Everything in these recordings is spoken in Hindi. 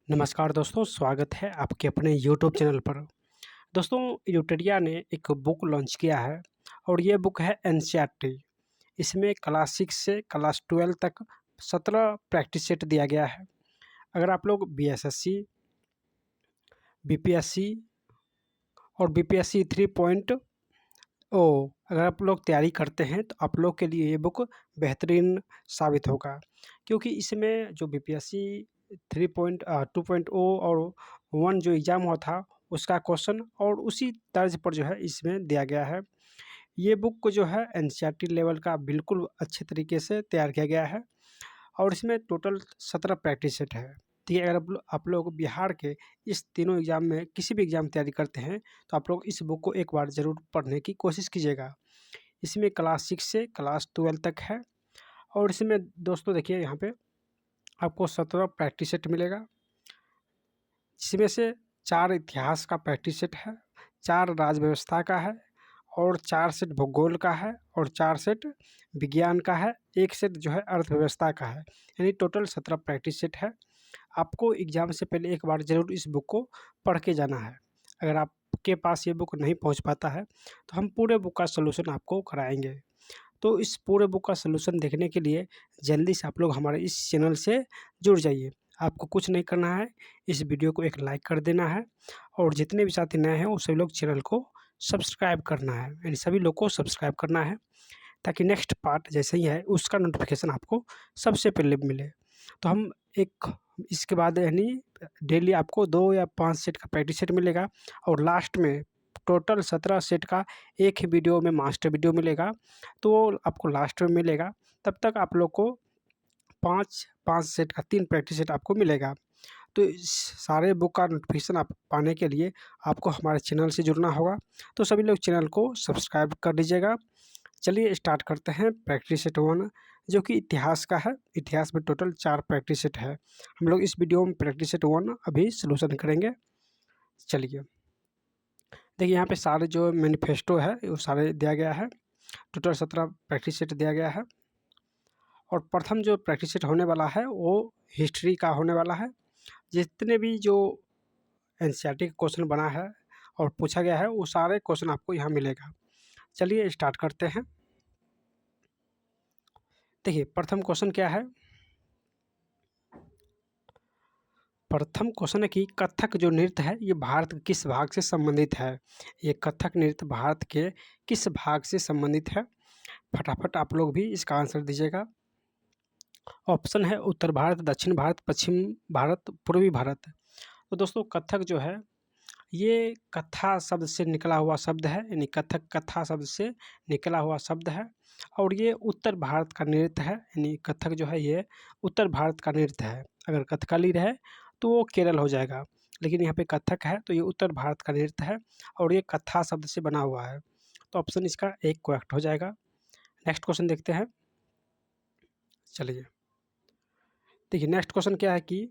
नमस्कार दोस्तों, स्वागत है आपके अपने यूट्यूब चैनल पर। दोस्तों, यूटरिया ने एक बुक लॉन्च किया है और ये बुक है एनसीईआरटी। इसमें क्लास 6 से क्लास 12 तक 17 प्रैक्टिस सेट दिया गया है। अगर आप लोग बीएसएससी, बीपीएससी और बीपीएससी 3.0 अगर आप लोग तैयारी करते हैं तो आप लोग के लिए ये बुक बेहतरीन साबित होगा, क्योंकि इसमें जो बीपीएससी 2.0 और 1 जो एग्ज़ाम हुआ था उसका क्वेश्चन और उसी तर्ज पर जो है इसमें दिया गया है। ये बुक को जो है एनसीईआरटी लेवल का बिल्कुल अच्छे तरीके से तैयार किया गया है और इसमें टोटल 17 प्रैक्टिस सेट है। ठीक है, अगर आप लोग बिहार के इस तीनों एग्ज़ाम में किसी भी एग्ज़ाम तैयारी करते हैं तो आप लोग इस बुक को एक बार ज़रूर पढ़ने की कोशिश कीजिएगा। इसमें क्लास 6 से क्लास 12 तक है और इसमें दोस्तों देखिए यहाँ पे आपको 17 प्रैक्टिस सेट मिलेगा, जिसमें से 4 इतिहास का प्रैक्टिस सेट है, 4 राज्य व्यवस्था का है और 4 सेट भूगोल का है और 4 सेट विज्ञान का है, 1 सेट जो है अर्थव्यवस्था का है। यानी टोटल 17 प्रैक्टिस सेट है। आपको एग्ज़ाम से पहले एक बार ज़रूर इस बुक को पढ़ के जाना है। अगर आपके पास ये बुक नहीं पहुँच पाता है तो हम पूरे बुक का सॉल्यूशन आपको कराएँगे। तो इस पूरे बुक का सॉल्यूशन देखने के लिए जल्दी से आप लोग हमारे इस चैनल से जुड़ जाइए। आपको कुछ नहीं करना है, इस वीडियो को एक लाइक कर देना है और जितने भी साथी नए हैं वो सभी लोग चैनल को सब्सक्राइब करना है, यानी सभी लोग को सब्सक्राइब करना है ताकि नेक्स्ट पार्ट जैसे ही है उसका नोटिफिकेशन आपको सबसे पहले मिले। तो हम एक इसके बाद यानी डेली आपको 2 या 5 सेट का प्रैक्टिस सेट मिलेगा और लास्ट में टोटल 17 सेट का एक ही वीडियो में मास्टर वीडियो मिलेगा, तो वो आपको लास्ट में मिलेगा। तब तक आप लोग को 5 सेट का 3 प्रैक्टिस सेट आपको मिलेगा। तो इस सारे बुक का नोटिफिकेशन आप पाने के लिए आपको हमारे चैनल से जुड़ना होगा। तो सभी लोग चैनल को सब्सक्राइब कर लीजिएगा। चलिए स्टार्ट करते हैं प्रैक्टिस सेट 1, जो कि इतिहास का है। इतिहास में टोटल 4 प्रैक्टिस सेट है। हम लोग इस वीडियो में प्रैक्टिस सेट 1 अभी सॉल्यूशन करेंगे। चलिए, देखिए यहाँ पे सारे जो मैनिफेस्टो है वो सारे दिया गया है। टोटल 17 प्रैक्टिस सेट दिया गया है और प्रथम जो प्रैक्टिस सेट होने वाला है वो हिस्ट्री का होने वाला है। जितने भी जो एनसीईआरटी का क्वेश्चन बना है और पूछा गया है वो सारे क्वेश्चन आपको यहाँ मिलेगा। चलिए स्टार्ट करते हैं। देखिए प्रथम क्वेश्चन क्या है। प्रथम क्वेश्चन है कि कथक जो नृत्य है ये भारत के किस भाग से संबंधित है। ये कथक नृत्य भारत के किस भाग से संबंधित है। फटाफट आप लोग भी इसका आंसर दीजिएगा। ऑप्शन है उत्तर भारत, दक्षिण भारत, पश्चिम भारत, पूर्वी भारत। तो दोस्तों कथक जो है ये कथा शब्द से निकला हुआ शब्द है, यानी कथक कथा शब्द से निकला हुआ शब्द है और ये उत्तर भारत का नृत्य है। यानी कथक जो है ये उत्तर भारत का नृत्य है। अगर कथकली रहे तो वो केरल हो जाएगा, लेकिन यहाँ पे कथक है तो ये उत्तर भारत का नृत्य है और ये कथा शब्द से बना हुआ है। तो ऑप्शन इसका एक करेक्ट हो जाएगा। नेक्स्ट क्वेश्चन देखते हैं। चलिए देखिए नेक्स्ट क्वेश्चन क्या है कि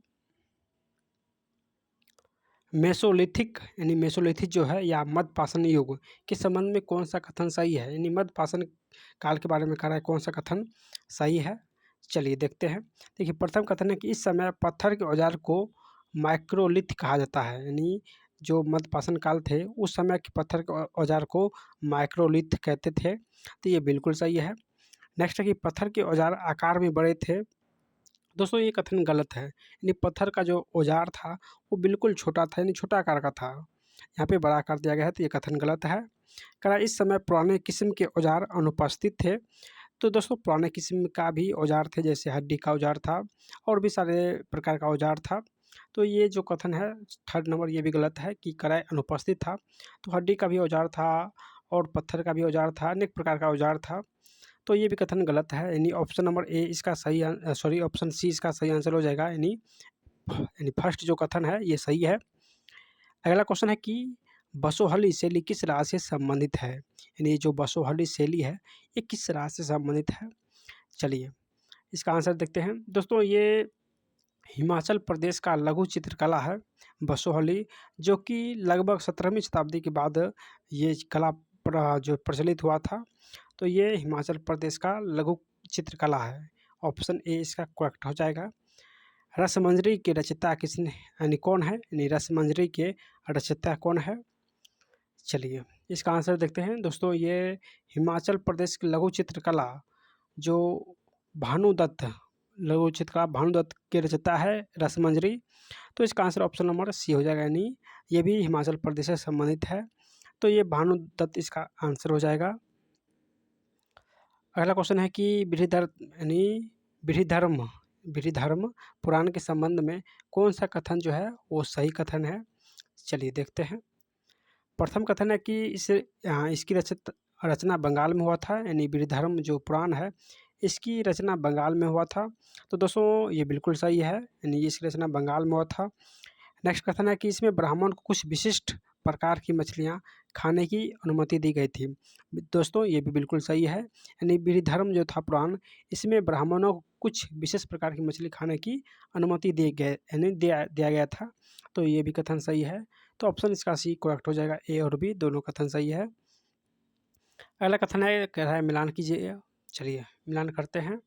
मेसोलिथिक यानी मेसोलिथिक जो है या मध्यपाषाण युग के संबंध में कौन सा कथन सही है। यानी मध्यपाषाण काल के बारे में कह रहा है, कौन सा कथन सही है। चलिए देखते हैं। देखिए प्रथम कथन है कि इस समय पत्थर के औजार को माइक्रोलिथ कहा जाता है। यानी जो मध्यपाषाण काल थे उस समय के पत्थर के औजार को माइक्रोलिथ कहते थे। तो ये बिल्कुल सही है। नेक्स्ट है कि पत्थर के औजार आकार में बड़े थे। दोस्तों ये कथन गलत है। यानी पत्थर का जो औजार था वो बिल्कुल छोटा था, यानी छोटा आकार का था। यहाँ पे बड़ा कर दिया गया है, तो ये कथन गलत है। कह रहा है इस समय पुराने किस्म के औजार अनुपस्थित थे। तो दोस्तों पुराने किस्म का भी औजार थे, जैसे हड्डी का औजार था और भी सारे प्रकार का औजार था। तो ये जो कथन है थर्ड नंबर ये भी गलत है कि कराए अनुपस्थित था। तो हड्डी का भी औजार था और पत्थर का भी औजार था, अनेक प्रकार का औजार था। तो ये भी कथन गलत है। यानी ऑप्शन नंबर ए इसका सही सॉरी ऑप्शन सी इसका सही आंसर हो जाएगा। यानी फर्स्ट जो कथन है ये सही है। अगला क्वेश्चन है कि बसोहली शैली किस राज्य से संबंधित है। यानी जो बसोहली शैली है ये किस राज्य से संबंधित है। चलिए इसका आंसर देखते हैं। दोस्तों ये हिमाचल प्रदेश का लघु चित्रकला है बसोहली, जो कि लगभग 17वीं शताब्दी के बाद ये कला जो प्रचलित हुआ था। तो ये हिमाचल प्रदेश का लघु चित्रकला है। ऑप्शन ए इसका करेक्ट हो जाएगा। रसमंजरी के रचयिता किसने यानी कौन है, यानी रसमंजरी के रचयिता कौन है? चलिए इसका आंसर देखते हैं दोस्तों। ये हिमाचल प्रदेश की लघु चित्रकला जो भानुदत्त, लघु चित्रकला भानुदत्त के रचयिता है रसमंजरी। तो इसका आंसर ऑप्शन नंबर सी हो जाएगा, यानी ये भी हिमाचल प्रदेश से संबंधित है। तो ये भानुदत्त इसका आंसर हो जाएगा। अगला क्वेश्चन है कि विधिधर्म पुराण के संबंध में कौन सा कथन जो है वो सही कथन है? चलिए देखते हैं। प्रथम कथन है कि इसकी रचना बंगाल में हुआ था, यानी विधिधर्म जो पुराण है इसकी रचना बंगाल में हुआ था। तो दोस्तों ये बिल्कुल सही है, यानी इसकी रचना बंगाल में हुआ था। नेक्स्ट कथन है कि इसमें ब्राह्मण को कुछ विशिष्ट प्रकार की मछलियाँ खाने की अनुमति दी गई थी। दोस्तों ये भी बिल्कुल सही है, यानी विधिधर्म जो था पुराण इसमें ब्राह्मणों को कुछ विशेष प्रकार की मछली खाने की अनुमति दिया गया था। तो ये भी कथन सही है। तो ऑप्शन इसका सी करेक्ट हो जाएगा। ए और बी दोनों कथन सही है। अगला कथन है, कह रहा है मिलान कीजिए। चलिए मिलान करते हैं।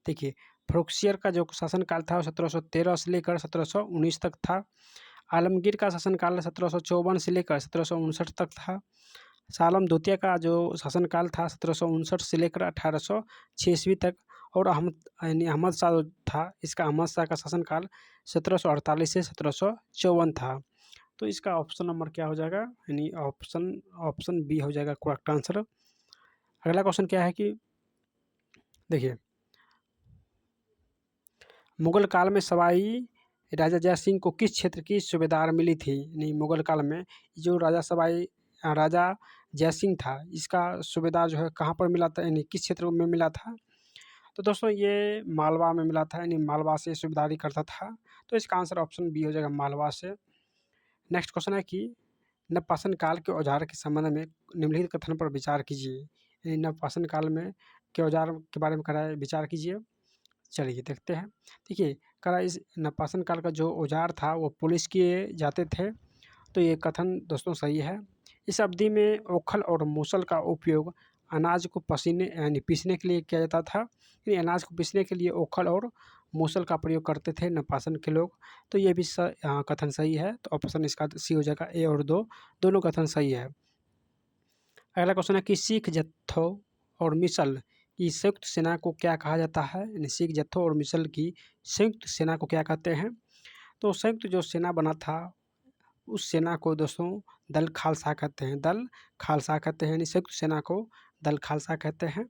देखिए फ़रुखसियर का जो शासनकाल था वो 1713 से लेकर 1719 तक था। आलमगीर का शासनकाल 1754 से लेकर 1759 तक था। सालम द्वितीय का जो शासनकाल था 1759 से लेकर 1806 ईस्वी तक। और अहमद शाह जो था, इसका अहमद शाह का शासनकाल 1748 से 1754 था। तो इसका ऑप्शन नंबर क्या हो जाएगा, यानी ऑप्शन बी हो जाएगा करेक्ट आंसर। अगला क्वेश्चन क्या है कि देखिए मुगल काल में सवाई राजा जय सिंह को किस क्षेत्र की सूबेदार मिली थी? यानी मुगल काल में जो राजा जय सिंह था इसका सूबेदार जो है कहाँ पर मिला था, यानी किस क्षेत्र में मिला था? तो दोस्तों ये मालवा में मिला था, यानी मालवा से सूबेदारी करता था। तो इसका आंसर ऑप्शन बी हो जाएगा मालवा से। नेक्स्ट क्वेश्चन है कि नवपाषाण काल के औजार के संबंध में निम्नलिखित कथन पर विचार कीजिए। यानी नवपाषाण काल में के औजार के बारे में कराया विचार कीजिए। चलिए देखते हैं। देखिए करा इस नवपाषाण काल का जो औजार था वो पुलिस किए जाते थे। तो ये कथन दोस्तों सही है। इस अवधि में ओखल और मूसल का उपयोग अनाज को पीसने के लिए किया जाता था। यानी अनाज को पीसने के लिए ओखल और मूसल का प्रयोग करते थे नवपाषाण के लोग। तो ये भी कथन सही है। तो ऑप्शन इसका सी हो जाएगा। ए और दोनों कथन सही है। अगला क्वेश्चन है कि सिख जत्थों और मिसल की संयुक्त सेना को क्या कहा जाता है? यानी सिख जत्थों और मिसल की संयुक्त सेना को क्या कहते हैं? तो संयुक्त जो सेना बना था उस सेना को दोस्तों दल खालसा कहते हैं। दल खालसा कहते हैं, यानी संयुक्त सेना को दल खालसा कहते हैं।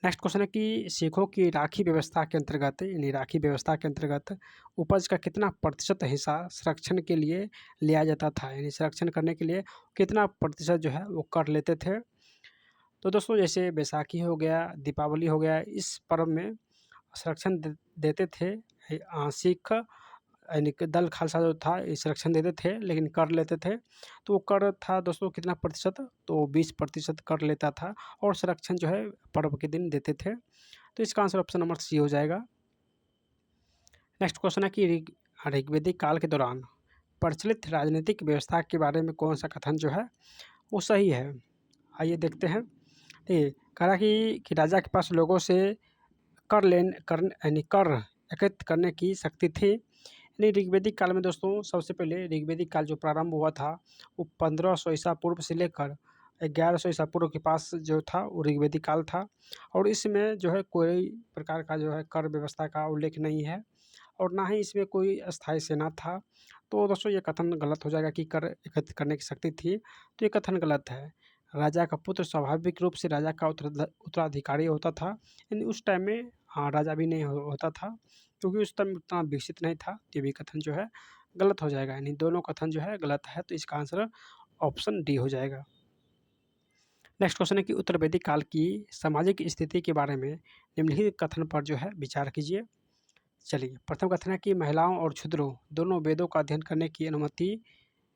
नेक्स्ट क्वेश्चन है कि सिखों की राखी व्यवस्था के अंतर्गत, यानी राखी व्यवस्था के अंतर्गत उपज का कितना प्रतिशत हिस्सा संरक्षण के लिए लिया जाता था? यानी संरक्षण करने के लिए कितना प्रतिशत जो है वो कर लेते थे? तो दोस्तों जैसे बैसाखी हो गया, दीपावली हो गया, इस पर्व में संरक्षण देते थे सिख, यानी कि दल खालसा जो था ये संरक्षण देते थे लेकिन कर लेते थे। तो वो कर था दोस्तों कितना प्रतिशत? तो 20% कर लेता था और संरक्षण जो है पर्व के दिन देते थे। तो इसका आंसर ऑप्शन नंबर सी हो जाएगा। नेक्स्ट क्वेश्चन है कि ऋग्वेदिक काल के दौरान प्रचलित राजनीतिक व्यवस्था के बारे में कौन सा कथन जो है वो सही है? आइए देखते हैं। देखिए कह रहा कि राजा के पास लोगों से कर एकत्रित करने की शक्ति थी। यानी ऋग्वेदिक काल में दोस्तों सबसे पहले ऋग्वेदिक काल जो प्रारंभ हुआ था वो 1500 ईसा पूर्व से लेकर 1100 ईसा पूर्व के पास जो था वो ऋग्वेदिक काल था। और इसमें जो है कोई प्रकार का जो है कर व्यवस्था का उल्लेख नहीं है और ना ही इसमें कोई अस्थायी सेना था। तो दोस्तों ये कथन गलत हो जाएगा कि कर एकत्रित करने की शक्ति थी। तो ये कथन गलत है। राजा का पुत्र स्वाभाविक रूप से राजा का उत्तराधिकारी होता था। यानी उस टाइम में राजा भी नहीं होता था क्योंकि उस टाइम उतना विकसित नहीं था। ये भी कथन जो है गलत हो जाएगा, यानी दोनों कथन जो है गलत है। तो इसका आंसर ऑप्शन डी हो जाएगा। नेक्स्ट क्वेश्चन है कि उत्तर वैदिक काल की सामाजिक स्थिति के बारे में निम्नलिखित कथन पर जो है विचार कीजिए। चलिए प्रथम कथन है कि महिलाओं और शूद्रों दोनों वेदों का अध्ययन करने की अनुमति,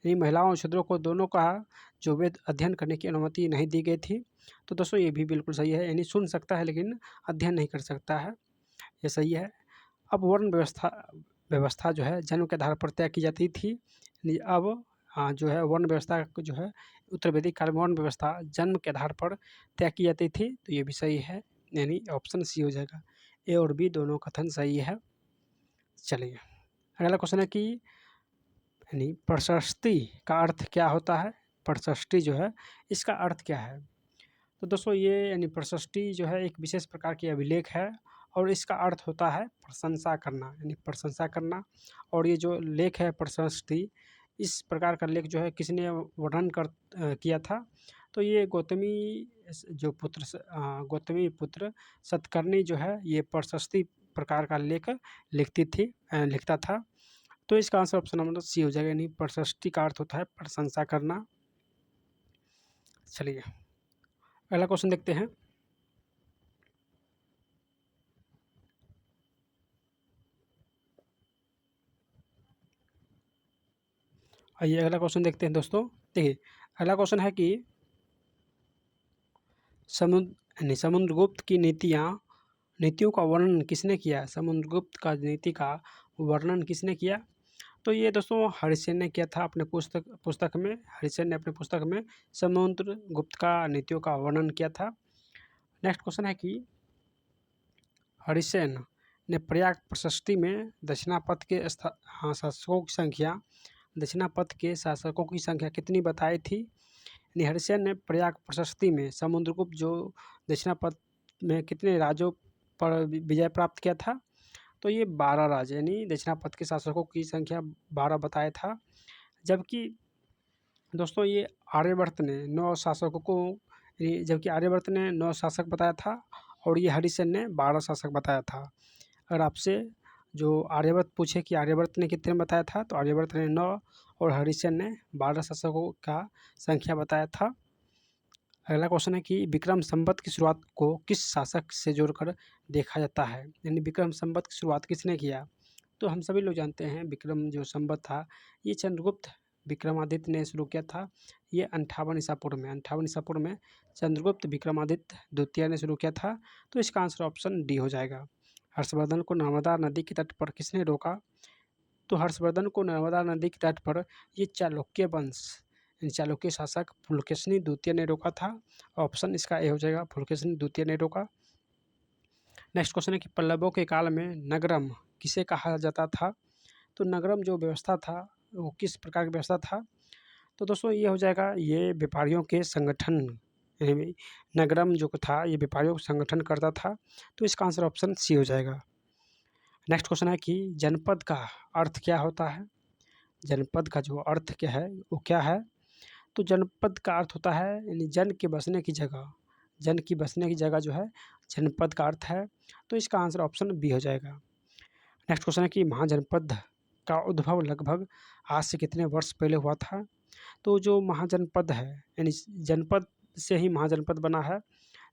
यानी महिलाओं और शूद्रों को दोनों का जो वेद अध्ययन करने की अनुमति नहीं दी गई थी। तो दोस्तों ये भी बिल्कुल सही है, यानी सुन सकता है लेकिन अध्ययन नहीं कर सकता है, ये सही है। अब वर्ण व्यवस्था जो है जन्म के आधार पर तय की जाती थी। यानी अब जो है वर्ण व्यवस्था जो है उत्तर वैदिक काल में वर्ण व्यवस्था जन्म के आधार पर तय की जाती थी। तो ये भी सही है, यानी ऑप्शन सी हो जाएगा। ए और बी दोनों कथन सही है। चलिए, अगला क्वेश्चन है कि यानी प्रशस्ति का अर्थ क्या होता है? प्रशस्ति जो है इसका अर्थ क्या है? तो दोस्तों ये यानी प्रशस्ति जो है एक विशेष प्रकार की अभिलेख है और इसका अर्थ होता है प्रशंसा करना, यानी प्रशंसा करना। और ये जो लेख है प्रशस्ति, इस प्रकार का लेख जो है किसने वर्णन किया था? तो ये गौतमी पुत्र सतकर्णी जो है ये प्रशस्ति प्रकार का लेख लिखता था। तो इसका आंसर ऑप्शन नंबर सी हो जाएगा, यानी प्रशस्ति का अर्थ होता है प्रशंसा करना। चलिए, अगला क्वेश्चन देखते हैं। आइए अगला क्वेश्चन देखते हैं दोस्तों। देखिए, अगला क्वेश्चन है कि समुद्रगुप्त की नीतियों का वर्णन किसने किया? समुद्रगुप्त का नीति का वर्णन किसने किया? तो ये दोस्तों हरिसेन ने किया था अपने पुस्तक में। हरिसेन ने अपने पुस्तक में समुद्रगुप्त का नीतियों का वर्णन किया था। नेक्स्ट क्वेश्चन है कि हरिसेन ने प्रयाग प्रशस्ति में दक्षिणापथ के शासकों की संख्या कितनी बताई थी? यानी हरिसेन ने प्रयाग प्रशस्ति में समुद्रगुप्त जो दक्षिणापथ में कितने राज्यों पर विजय प्राप्त किया था? तो ये 12 राज्य, यानी दक्षिणापथ के शासकों की संख्या 12 बताया था। जबकि दोस्तों ये आर्यवर्त ने 9 शासकों को, जबकि आर्यवर्त ने 9 शासक बताया था और ये हरिसेन ने 12 शासक बताया था। अगर आपसे जो आर्यवर्त पूछे कि आर्यवर्त ने कितने बताया था, तो आर्यवर्त ने 9 और हरिसेन ने 12 शासकों का संख्या बताया था। अगला क्वेश्चन है कि विक्रम संवत की शुरुआत को किस शासक से जोड़कर देखा जाता है? यानी विक्रम संवत की शुरुआत किसने किया? तो हम सभी लोग जानते हैं विक्रम जो संवत था ये चंद्रगुप्त विक्रमादित्य ने शुरू किया था। ये 58 ईसा पूर्व में चंद्रगुप्त विक्रमादित्य द्वितीय ने शुरू किया था। तो इसका आंसर ऑप्शन डी हो जाएगा। हर्षवर्धन को नर्मदा नदी के तट पर किसने रोका? तो हर्षवर्धन को नर्मदा नदी के तट पर ये चालुक्य शासक पुलकेशिनी द्वितीय ने रोका था। ऑप्शन इसका ए हो जाएगा, पुलकेशिनी द्वितीय ने रोका। नेक्स्ट क्वेश्चन है कि पल्लवों के काल में नगरम किसे कहा जाता था? तो नगरम जो व्यवस्था था वो किस प्रकार की व्यवस्था था? तो दोस्तों ये हो जाएगा, ये व्यापारियों के संगठन, यानी नगरम जो था ये व्यापारियों का संगठन करता था। तो इसका आंसर ऑप्शन सी हो जाएगा। नेक्स्ट क्वेश्चन है कि जनपद का अर्थ क्या होता है? जनपद का जो अर्थ क्या है वो क्या है? तो जनपद का अर्थ होता है यानी जन के बसने की जगह, जन की बसने की जगह जो है जनपद का अर्थ है। तो इसका आंसर ऑप्शन बी हो जाएगा। नेक्स्ट क्वेश्चन है कि महाजनपद का उद्भव लगभग आज से कितने वर्ष पहले हुआ था? तो जो महाजनपद है यानी जनपद से ही महाजनपद बना है।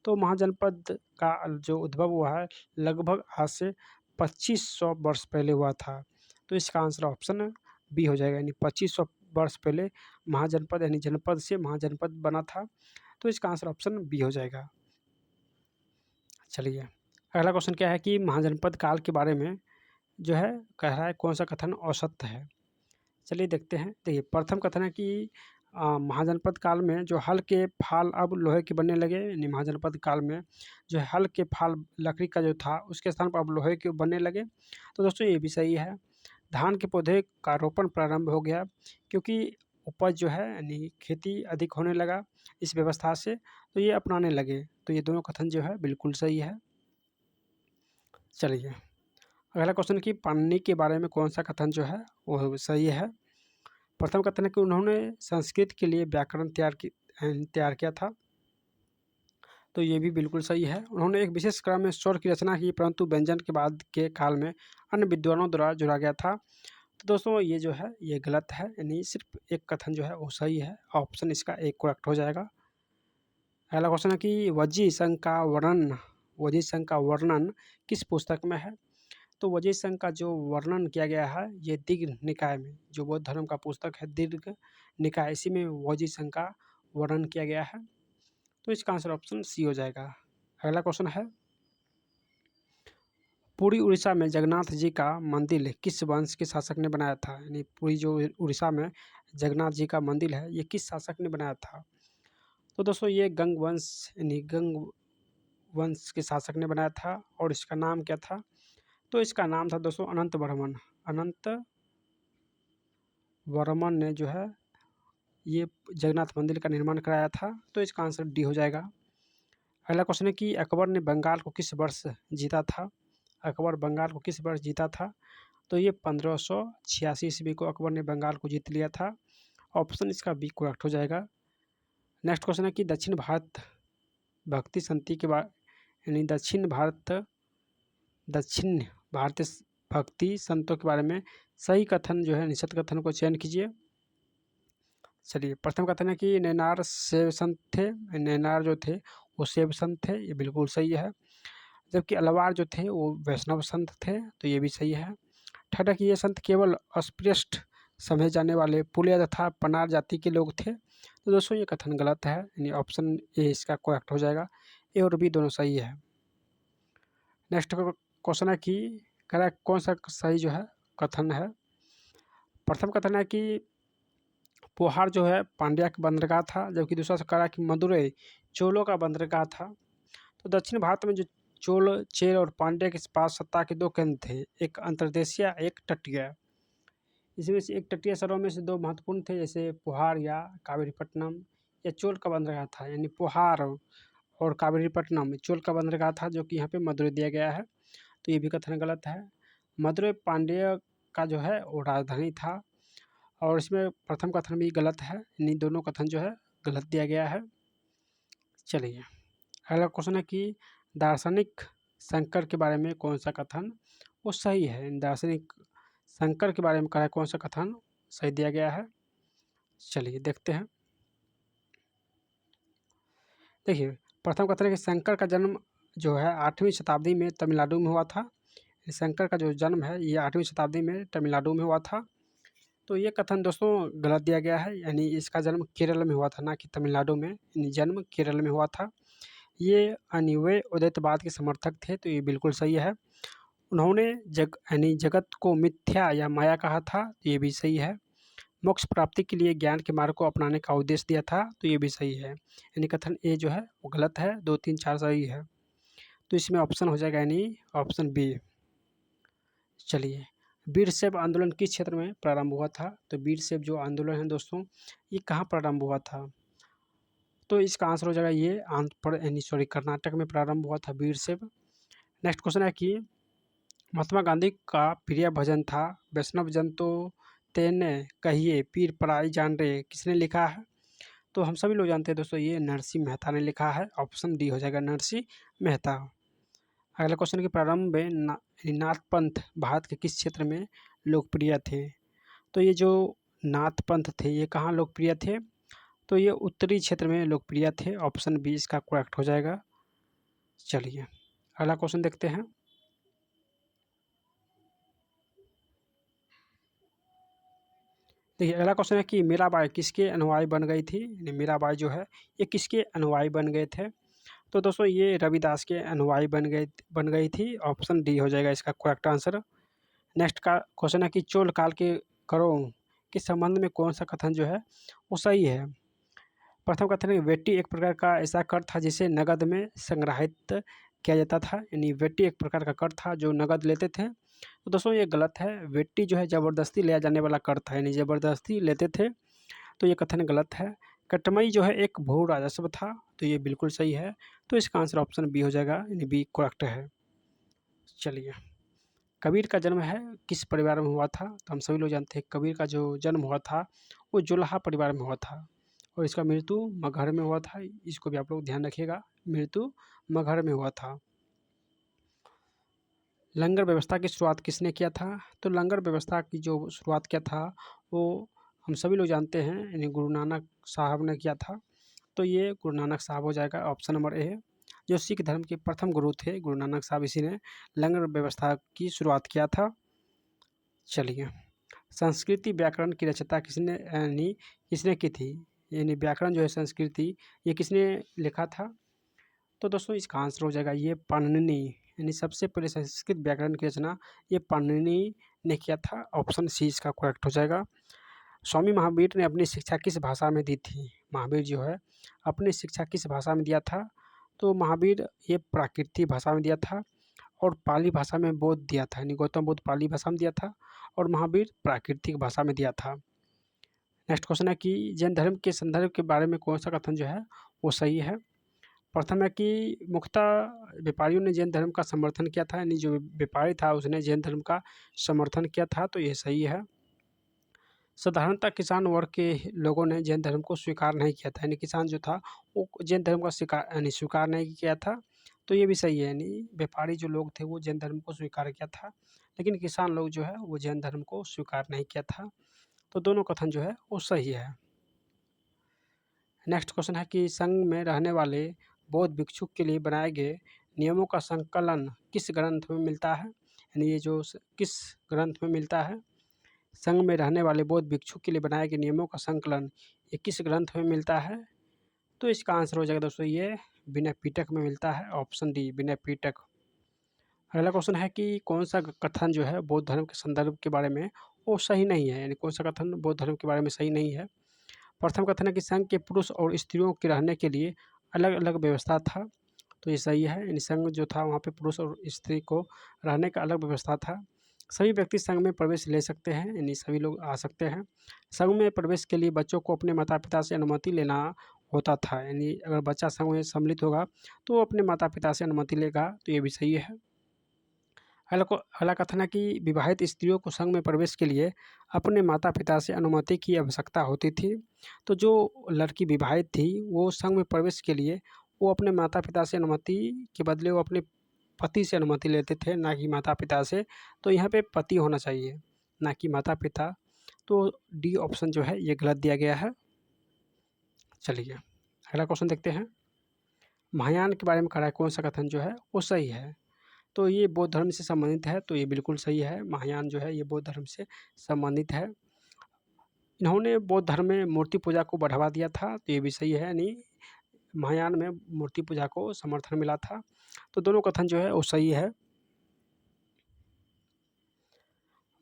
तो महाजनपद का जो उद्भव हुआ है लगभग आज से 2500 वर्ष पहले हुआ था। तो इसका आंसर ऑप्शन बी हो जाएगा, यानी 2500 वर्ष पहले महाजनपद यानी जनपद से महाजनपद बना था। तो इसका आंसर ऑप्शन बी हो जाएगा। चलिए, अगला क्वेश्चन क्या है कि महाजनपद काल के बारे में जो है कह रहा है कौन सा कथन औसत है? चलिए देखते हैं। देखिए, प्रथम कथन है कि महाजनपद काल में जो हल के फाल अब लोहे के बनने लगे, यानी महाजनपद काल में जो है हल के फाल लकड़ी का जो था उसके स्थान पर अब लोहे के बनने लगे। तो दोस्तों ये भी सही है। धान के पौधे का रोपण प्रारंभ हो गया क्योंकि उपज जो है यानी खेती अधिक होने लगा इस व्यवस्था से, तो ये अपनाने लगे। तो ये दोनों कथन जो है बिल्कुल सही है। चलिए, अगला क्वेश्चन कि पाणिनि के बारे में कौन सा कथन जो है वो सही है? प्रथम कथन है कि उन्होंने संस्कृत के लिए व्याकरण तैयार किया था। तो ये भी बिल्कुल सही है। उन्होंने एक विशेष क्रम में स्वर की रचना की परंतु व्यंजन के बाद के काल में अन्य विद्वानों द्वारा जोड़ा गया था। तो दोस्तों ये जो है ये गलत है, यानी सिर्फ एक कथन जो है वो सही है। ऑप्शन इसका एक करेक्ट हो जाएगा। अगला क्वेश्चन है कि वज्र संघ का वर्णन किस पुस्तक में है? तो वज्र संघ का जो वर्णन किया गया है ये दीर्घ निकाय में, जो बौद्ध धर्म का पुस्तक है दीर्घ निकाय, इसी में वज्र संघ का वर्णन किया गया है। तो इसका आंसर ऑप्शन सी हो जाएगा। अगला क्वेश्चन है पूरी उड़ीसा में जगन्नाथ जी का मंदिर किस वंश के शासक ने बनाया था? यानी पूरी जो उड़ीसा में जगन्नाथ जी का मंदिर है ये किस शासक ने बनाया था? तो दोस्तों ये गंग वंश के शासक ने बनाया था और इसका नाम क्या था? तो इसका नाम था दोस्तों अनंत वर्मन। अनंत वर्मन ने जो है ये जगन्नाथ मंदिर का निर्माण कराया था। तो इसका आंसर डी हो जाएगा। अगला क्वेश्चन है कि अकबर ने बंगाल को किस वर्ष जीता था? अकबर बंगाल को किस वर्ष जीता था? तो ये 1586 ईस्वी को अकबर ने बंगाल को जीत लिया था। ऑप्शन इसका बी करेक्ट हो जाएगा। नेक्स्ट क्वेश्चन है कि दक्षिण भारत भक्ति संति के बारे यानी दक्षिण भारतीय भक्ति संतों के बारे में सही कथन जो है निषेध कथन को चयन कीजिए। चलिए, प्रथम कथन है कि नैनार शैव संत थे। नैनार जो थे वो शैव संत थे, ये बिल्कुल सही है। जबकि अलवार जो थे वो वैष्णव संत थे, तो ये भी सही है। थर्ड है कि ये संत केवल अस्पृष्ट समझे जाने वाले पुलिया तथा पनार जाति के लोग थे। तो दोस्तों ये कथन गलत है, यानी ऑप्शन ए इसका करेक्ट हो जाएगा। ए और बी दोनों सही है। नेक्स्ट क्वेश्चन है कि करेक्ट कौन सा सही जो है कथन है? प्रथम कथन है कि पोहार जो है पांड्या का बंदरगाह था, जबकि दूसरा कहा कि मदुरई चोलों का बंदरगाह था। तो दक्षिण भारत में जो चोल, चेर और पांड्या के पास सत्ता के दो केंद्र थे, एक अंतर्देशीय, एक तटीय। इसमें से एक तटीय शहरों में से दो महत्वपूर्ण थे, जैसे पोहार या कावेरीपट्टनम। या चोल का बंदरगाह था, यानी पोहार और कावेरीपट्टनम चोल का बंदरगाह था, जो कि यहाँ पे मदुरई दिया गया है। तो ये भी कथन गलत है। मदुरई पांड्य का जो है वो राजधानी था, और इसमें प्रथम कथन भी गलत है, यानी दोनों कथन जो है गलत दिया गया है। चलिए, अगला क्वेश्चन है कि दार्शनिक शंकर के बारे में कौन सा कथन वो सही है? दार्शनिक शंकर के बारे में कहा है कौन सा कथन सही दिया गया है? चलिए देखते हैं। देखिए, प्रथम कथन है कि शंकर का जन्म जो है 8वीं शताब्दी में तमिलनाडु में हुआ था। शंकर का जो जन्म है ये 8वीं शताब्दी में तमिलनाडु में हुआ था। तो ये कथन दोस्तों गलत दिया गया है, यानी इसका जन्म केरल में हुआ था, ना कि तमिलनाडु में। यानी जन्म केरल में हुआ था। ये अनिवय उदैतवाद के समर्थक थे, तो ये बिल्कुल सही है। उन्होंने यानी जगत को मिथ्या या माया कहा था, तो ये भी सही है। मोक्ष प्राप्ति के लिए ज्ञान के मार्ग को अपनाने का उद्देश्य दिया था, तो ये भी सही है। यानी कथन ए जो है वो गलत है, 2, 3, 4 सही है। तो इसमें ऑप्शन हो जाएगा यानी ऑप्शन बी। चलिए, बीरशैव आंदोलन किस क्षेत्र में प्रारंभ हुआ था? तो बीरशैव जो आंदोलन है दोस्तों, ये कहाँ प्रारंभ हुआ था? तो इसका आंसर हो जाएगा ये यानी कर्नाटक में प्रारंभ हुआ था बीरशैव। नेक्स्ट क्वेश्चन है कि महात्मा गांधी का प्रिय भजन था वैष्णव जन तो तेने कहिए पीर पराई जान रे, किसने लिखा है? तो हम सभी लोग जानते हैं दोस्तों, ये नरसिंह मेहता ने लिखा है। ऑप्शन डी हो जाएगा, नरसिंह मेहता। अगला क्वेश्चन के प्रारंभ में नाथ पंथ भारत के किस क्षेत्र में लोकप्रिय थे? तो ये जो नाथ पंथ थे ये कहाँ लोकप्रिय थे? तो ये उत्तरी क्षेत्र में लोकप्रिय थे। ऑप्शन बी इसका करेक्ट हो जाएगा। चलिए, अगला क्वेश्चन देखते हैं। देखिए, अगला क्वेश्चन है कि मीराबाई किसके अनुयायी बन गई थी? मीराबाई जो है ये किसके अनुयायी बन गए थे? तो दोस्तों ये रविदास के अनुयायी बन गई थी। ऑप्शन डी हो जाएगा इसका करेक्ट आंसर। नेक्स्ट का क्वेश्चन है कि चोल काल के करों के संबंध में कौन सा कथन जो है वो सही है? प्रथम कथन है वेटी एक प्रकार का ऐसा कर था जिसे नगद में संग्रहित किया जाता था, यानी वेटी एक प्रकार का कर था जो नगद लेते थे। तो दोस्तों ये गलत है। वेटी जो है ज़बरदस्ती लिया जाने वाला कर था, यानी ज़बरदस्ती लेते थे, तो ये कथन गलत है। कटमई जो है एक भू राजस्व था, तो ये बिल्कुल सही है। तो इसका आंसर ऑप्शन बी हो जाएगा, यानी बी करेक्ट है। चलिए, कबीर का जन्म है किस परिवार में हुआ था? तो हम सभी लोग जानते हैं कबीर का जो जन्म हुआ था वो जुलाहा परिवार में हुआ था, और इसका मृत्यु मगहर में हुआ था। इसको भी आप लोग ध्यान रखिएगा, मृत्यु मगहर में हुआ था। लंगर व्यवस्था की शुरुआत किसने किया था? तो लंगर व्यवस्था की जो शुरुआत किया था वो हम सभी लोग जानते हैं, यानी गुरु नानक साहब ने किया था। तो ये गुरु नानक साहब हो जाएगा, ऑप्शन नंबर ए है। जो सिख धर्म के प्रथम गुरु थे गुरु नानक साहब, इसी ने लंगर व्यवस्था की शुरुआत किया था। चलिए, संस्कृति व्याकरण की रचना किसने यानी किसने की थी? यानी व्याकरण जो है संस्कृति, ये किसने लिखा था? तो दोस्तों इसका आंसर हो जाएगा ये पाणिनि, यानी सबसे पहले संस्कृत व्याकरण की रचना ये पाणिनि ने किया था। ऑप्शन सी इसका करेक्ट हो जाएगा। स्वामी महावीर ने अपनी शिक्षा किस भाषा में दी थी? महावीर जो है अपनी शिक्षा किस भाषा में दिया था? तो महावीर ये प्राकृतिक भाषा में दिया था, और पाली भाषा में बोध दिया था, यानी गौतम बुद्ध पाली भाषा में दिया था और महावीर प्राकृतिक भाषा में दिया था। नेक्स्ट क्वेश्चन है कि जैन धर्म के संदर्भ के बारे में कौन सा कथन जो है वो सही है। प्रथम है कि मुख्यतः व्यापारियों ने जैन धर्म का समर्थन किया था, यानी जो व्यापारी था उसने जैन धर्म का समर्थन किया था, तो ये सही है। साधारणतः किसान वर्ग के लोगों ने जैन धर्म को स्वीकार नहीं किया था, यानी किसान जो था वो जैन धर्म का स्वीकार नहीं किया था, तो ये भी सही है। यानी व्यापारी जो लोग थे वो जैन धर्म को स्वीकार किया था, लेकिन किसान लोग जो है वो जैन धर्म को स्वीकार नहीं किया था, तो दोनों कथन जो है वो सही है। नेक्स्ट क्वेश्चन है कि संघ में रहने वाले बौद्ध भिक्षुक के लिए बनाए गए नियमों का संकलन किस ग्रंथ में मिलता है, यानी ये जो किस ग्रंथ में मिलता है। संघ में रहने वाले बौद्ध भिक्षुक के लिए बनाए गए नियमों का संकलन ये किस ग्रंथ में मिलता है, तो इसका आंसर हो जाएगा दोस्तों ये विनय पिटक में मिलता है, ऑप्शन डी विनय पिटक। अगला क्वेश्चन है कि कौन सा कथन जो है बौद्ध धर्म के संदर्भ के बारे में वो सही नहीं है, यानी कौन सा कथन बौद्ध धर्म के बारे में सही नहीं है। प्रथम कथन है कि संघ के पुरुष और स्त्रियों के रहने के लिए अलग अलग व्यवस्था था, तो ये सही है। यानी संघ जो था वहाँ पे पुरुष और स्त्री को रहने का अलग व्यवस्था था। सभी व्यक्ति संघ में प्रवेश ले सकते हैं, यानी सभी लोग आ सकते हैं। संघ में प्रवेश के लिए बच्चों को अपने माता पिता से अनुमति लेना होता था, यानी अगर बच्चा संघ में सम्मिलित होगा तो वो अपने माता पिता से अनुमति लेगा, तो ये भी सही है। अगला कथन है कि विवाहित स्त्रियों को संघ में प्रवेश के लिए अपने माता पिता से अनुमति की आवश्यकता होती थी, तो जो लड़की विवाहित थी वो संघ में प्रवेश के लिए वो अपने माता पिता से अनुमति के बदले वो अपने पति से अनुमति लेते थे, ना कि माता पिता से। तो यहाँ पे पति होना चाहिए, ना कि माता पिता, तो डी ऑप्शन जो है ये गलत दिया गया है। चलिए अगला क्वेश्चन देखते हैं। महायान के बारे में कहा है कौन सा कथन जो है वो सही है, तो ये बौद्ध धर्म से संबंधित है, तो ये बिल्कुल सही है। महायान जो है ये बौद्ध धर्म से संबंधित है। इन्होंने बौद्ध धर्म में मूर्ति पूजा को बढ़ावा दिया था, तो ये भी सही है। यानी महायान में मूर्ति पूजा को समर्थन मिला था, तो दोनों कथन जो है वो सही है।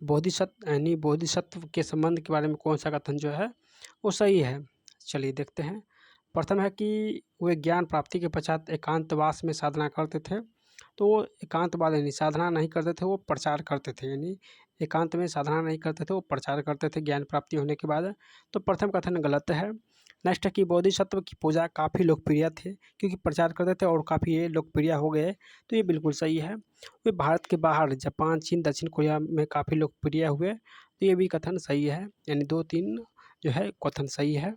बोधिसत्व यानी बोधिसत्व के संबंध के बारे में कौन सा कथन जो है वो सही है। चलिए देखते हैं। प्रथम है कि वे ज्ञान प्राप्ति के पश्चात एकांतवास में साधना करते थे, तो वो एकांतवाद यानी साधना नहीं करते थे, वो प्रचार करते थे, यानी एकांत में साधना नहीं करते थे, वो प्रचार करते थे ज्ञान प्राप्ति होने के बाद, तो प्रथम कथन गलत है। नेक्स्ट है कि बोधिसत्व की पूजा काफ़ी लोकप्रिय थे, क्योंकि प्रचार करते थे और काफ़ी ये लोकप्रिय हो गए, तो ये बिल्कुल सही है। वे भारत के बाहर जापान, चीन, दक्षिण कोरिया में काफ़ी लोकप्रिय हुए, तो ये भी कथन सही है, यानी 2-3 जो है कथन सही है।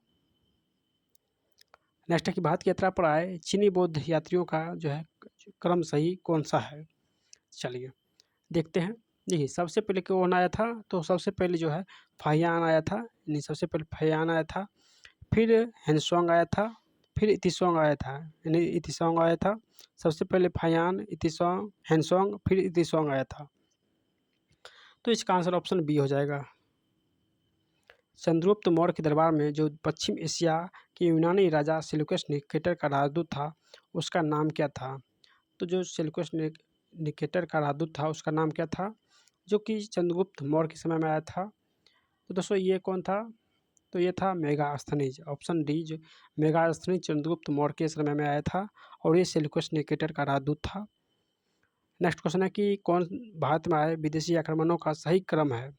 नेक्स्ट है कि भारत की यात्रा पर आए चीनी बौद्ध यात्रियों का जो है क्रम सही कौन सा है। चलिए देखते हैं। देखिए सबसे पहले कौन आया था, तो सबसे पहले जो है फाहियान आया था, यानी सबसे पहले फाहियान आया था, फिर हेनसोंग आया था, फिर इतिसोंग आया था, यानी इतिसोंग आया था। सबसे पहले फाहियान, इतिसोंग, हेनसोंग, फिर इतिसोंग आया था, तो इसका आंसर ऑप्शन बी हो जाएगा। चंद्रगुप्त मौर्य के दरबार में जो पश्चिम एशिया के यूनानी राजा सेल्यूकस निकेटर का राजदूत था उसका नाम क्या था, तो जो सेल्यूकस निकेटर का राजदूत था उसका नाम क्या था, जो कि चंद्रगुप्त मौर्य के समय में आया था। तो दोस्तों ये कौन था, तो ये था मेगास्थनीज, ऑप्शन डी जो मेगास्थनीज चंद्रगुप्त मौर्य के समय में आया था और ये सेल्यूकस निकेटर का राजदूत था। नेक्स्ट क्वेश्चन है कि कौन भारत में आए विदेशी आक्रमणों का सही क्रम है।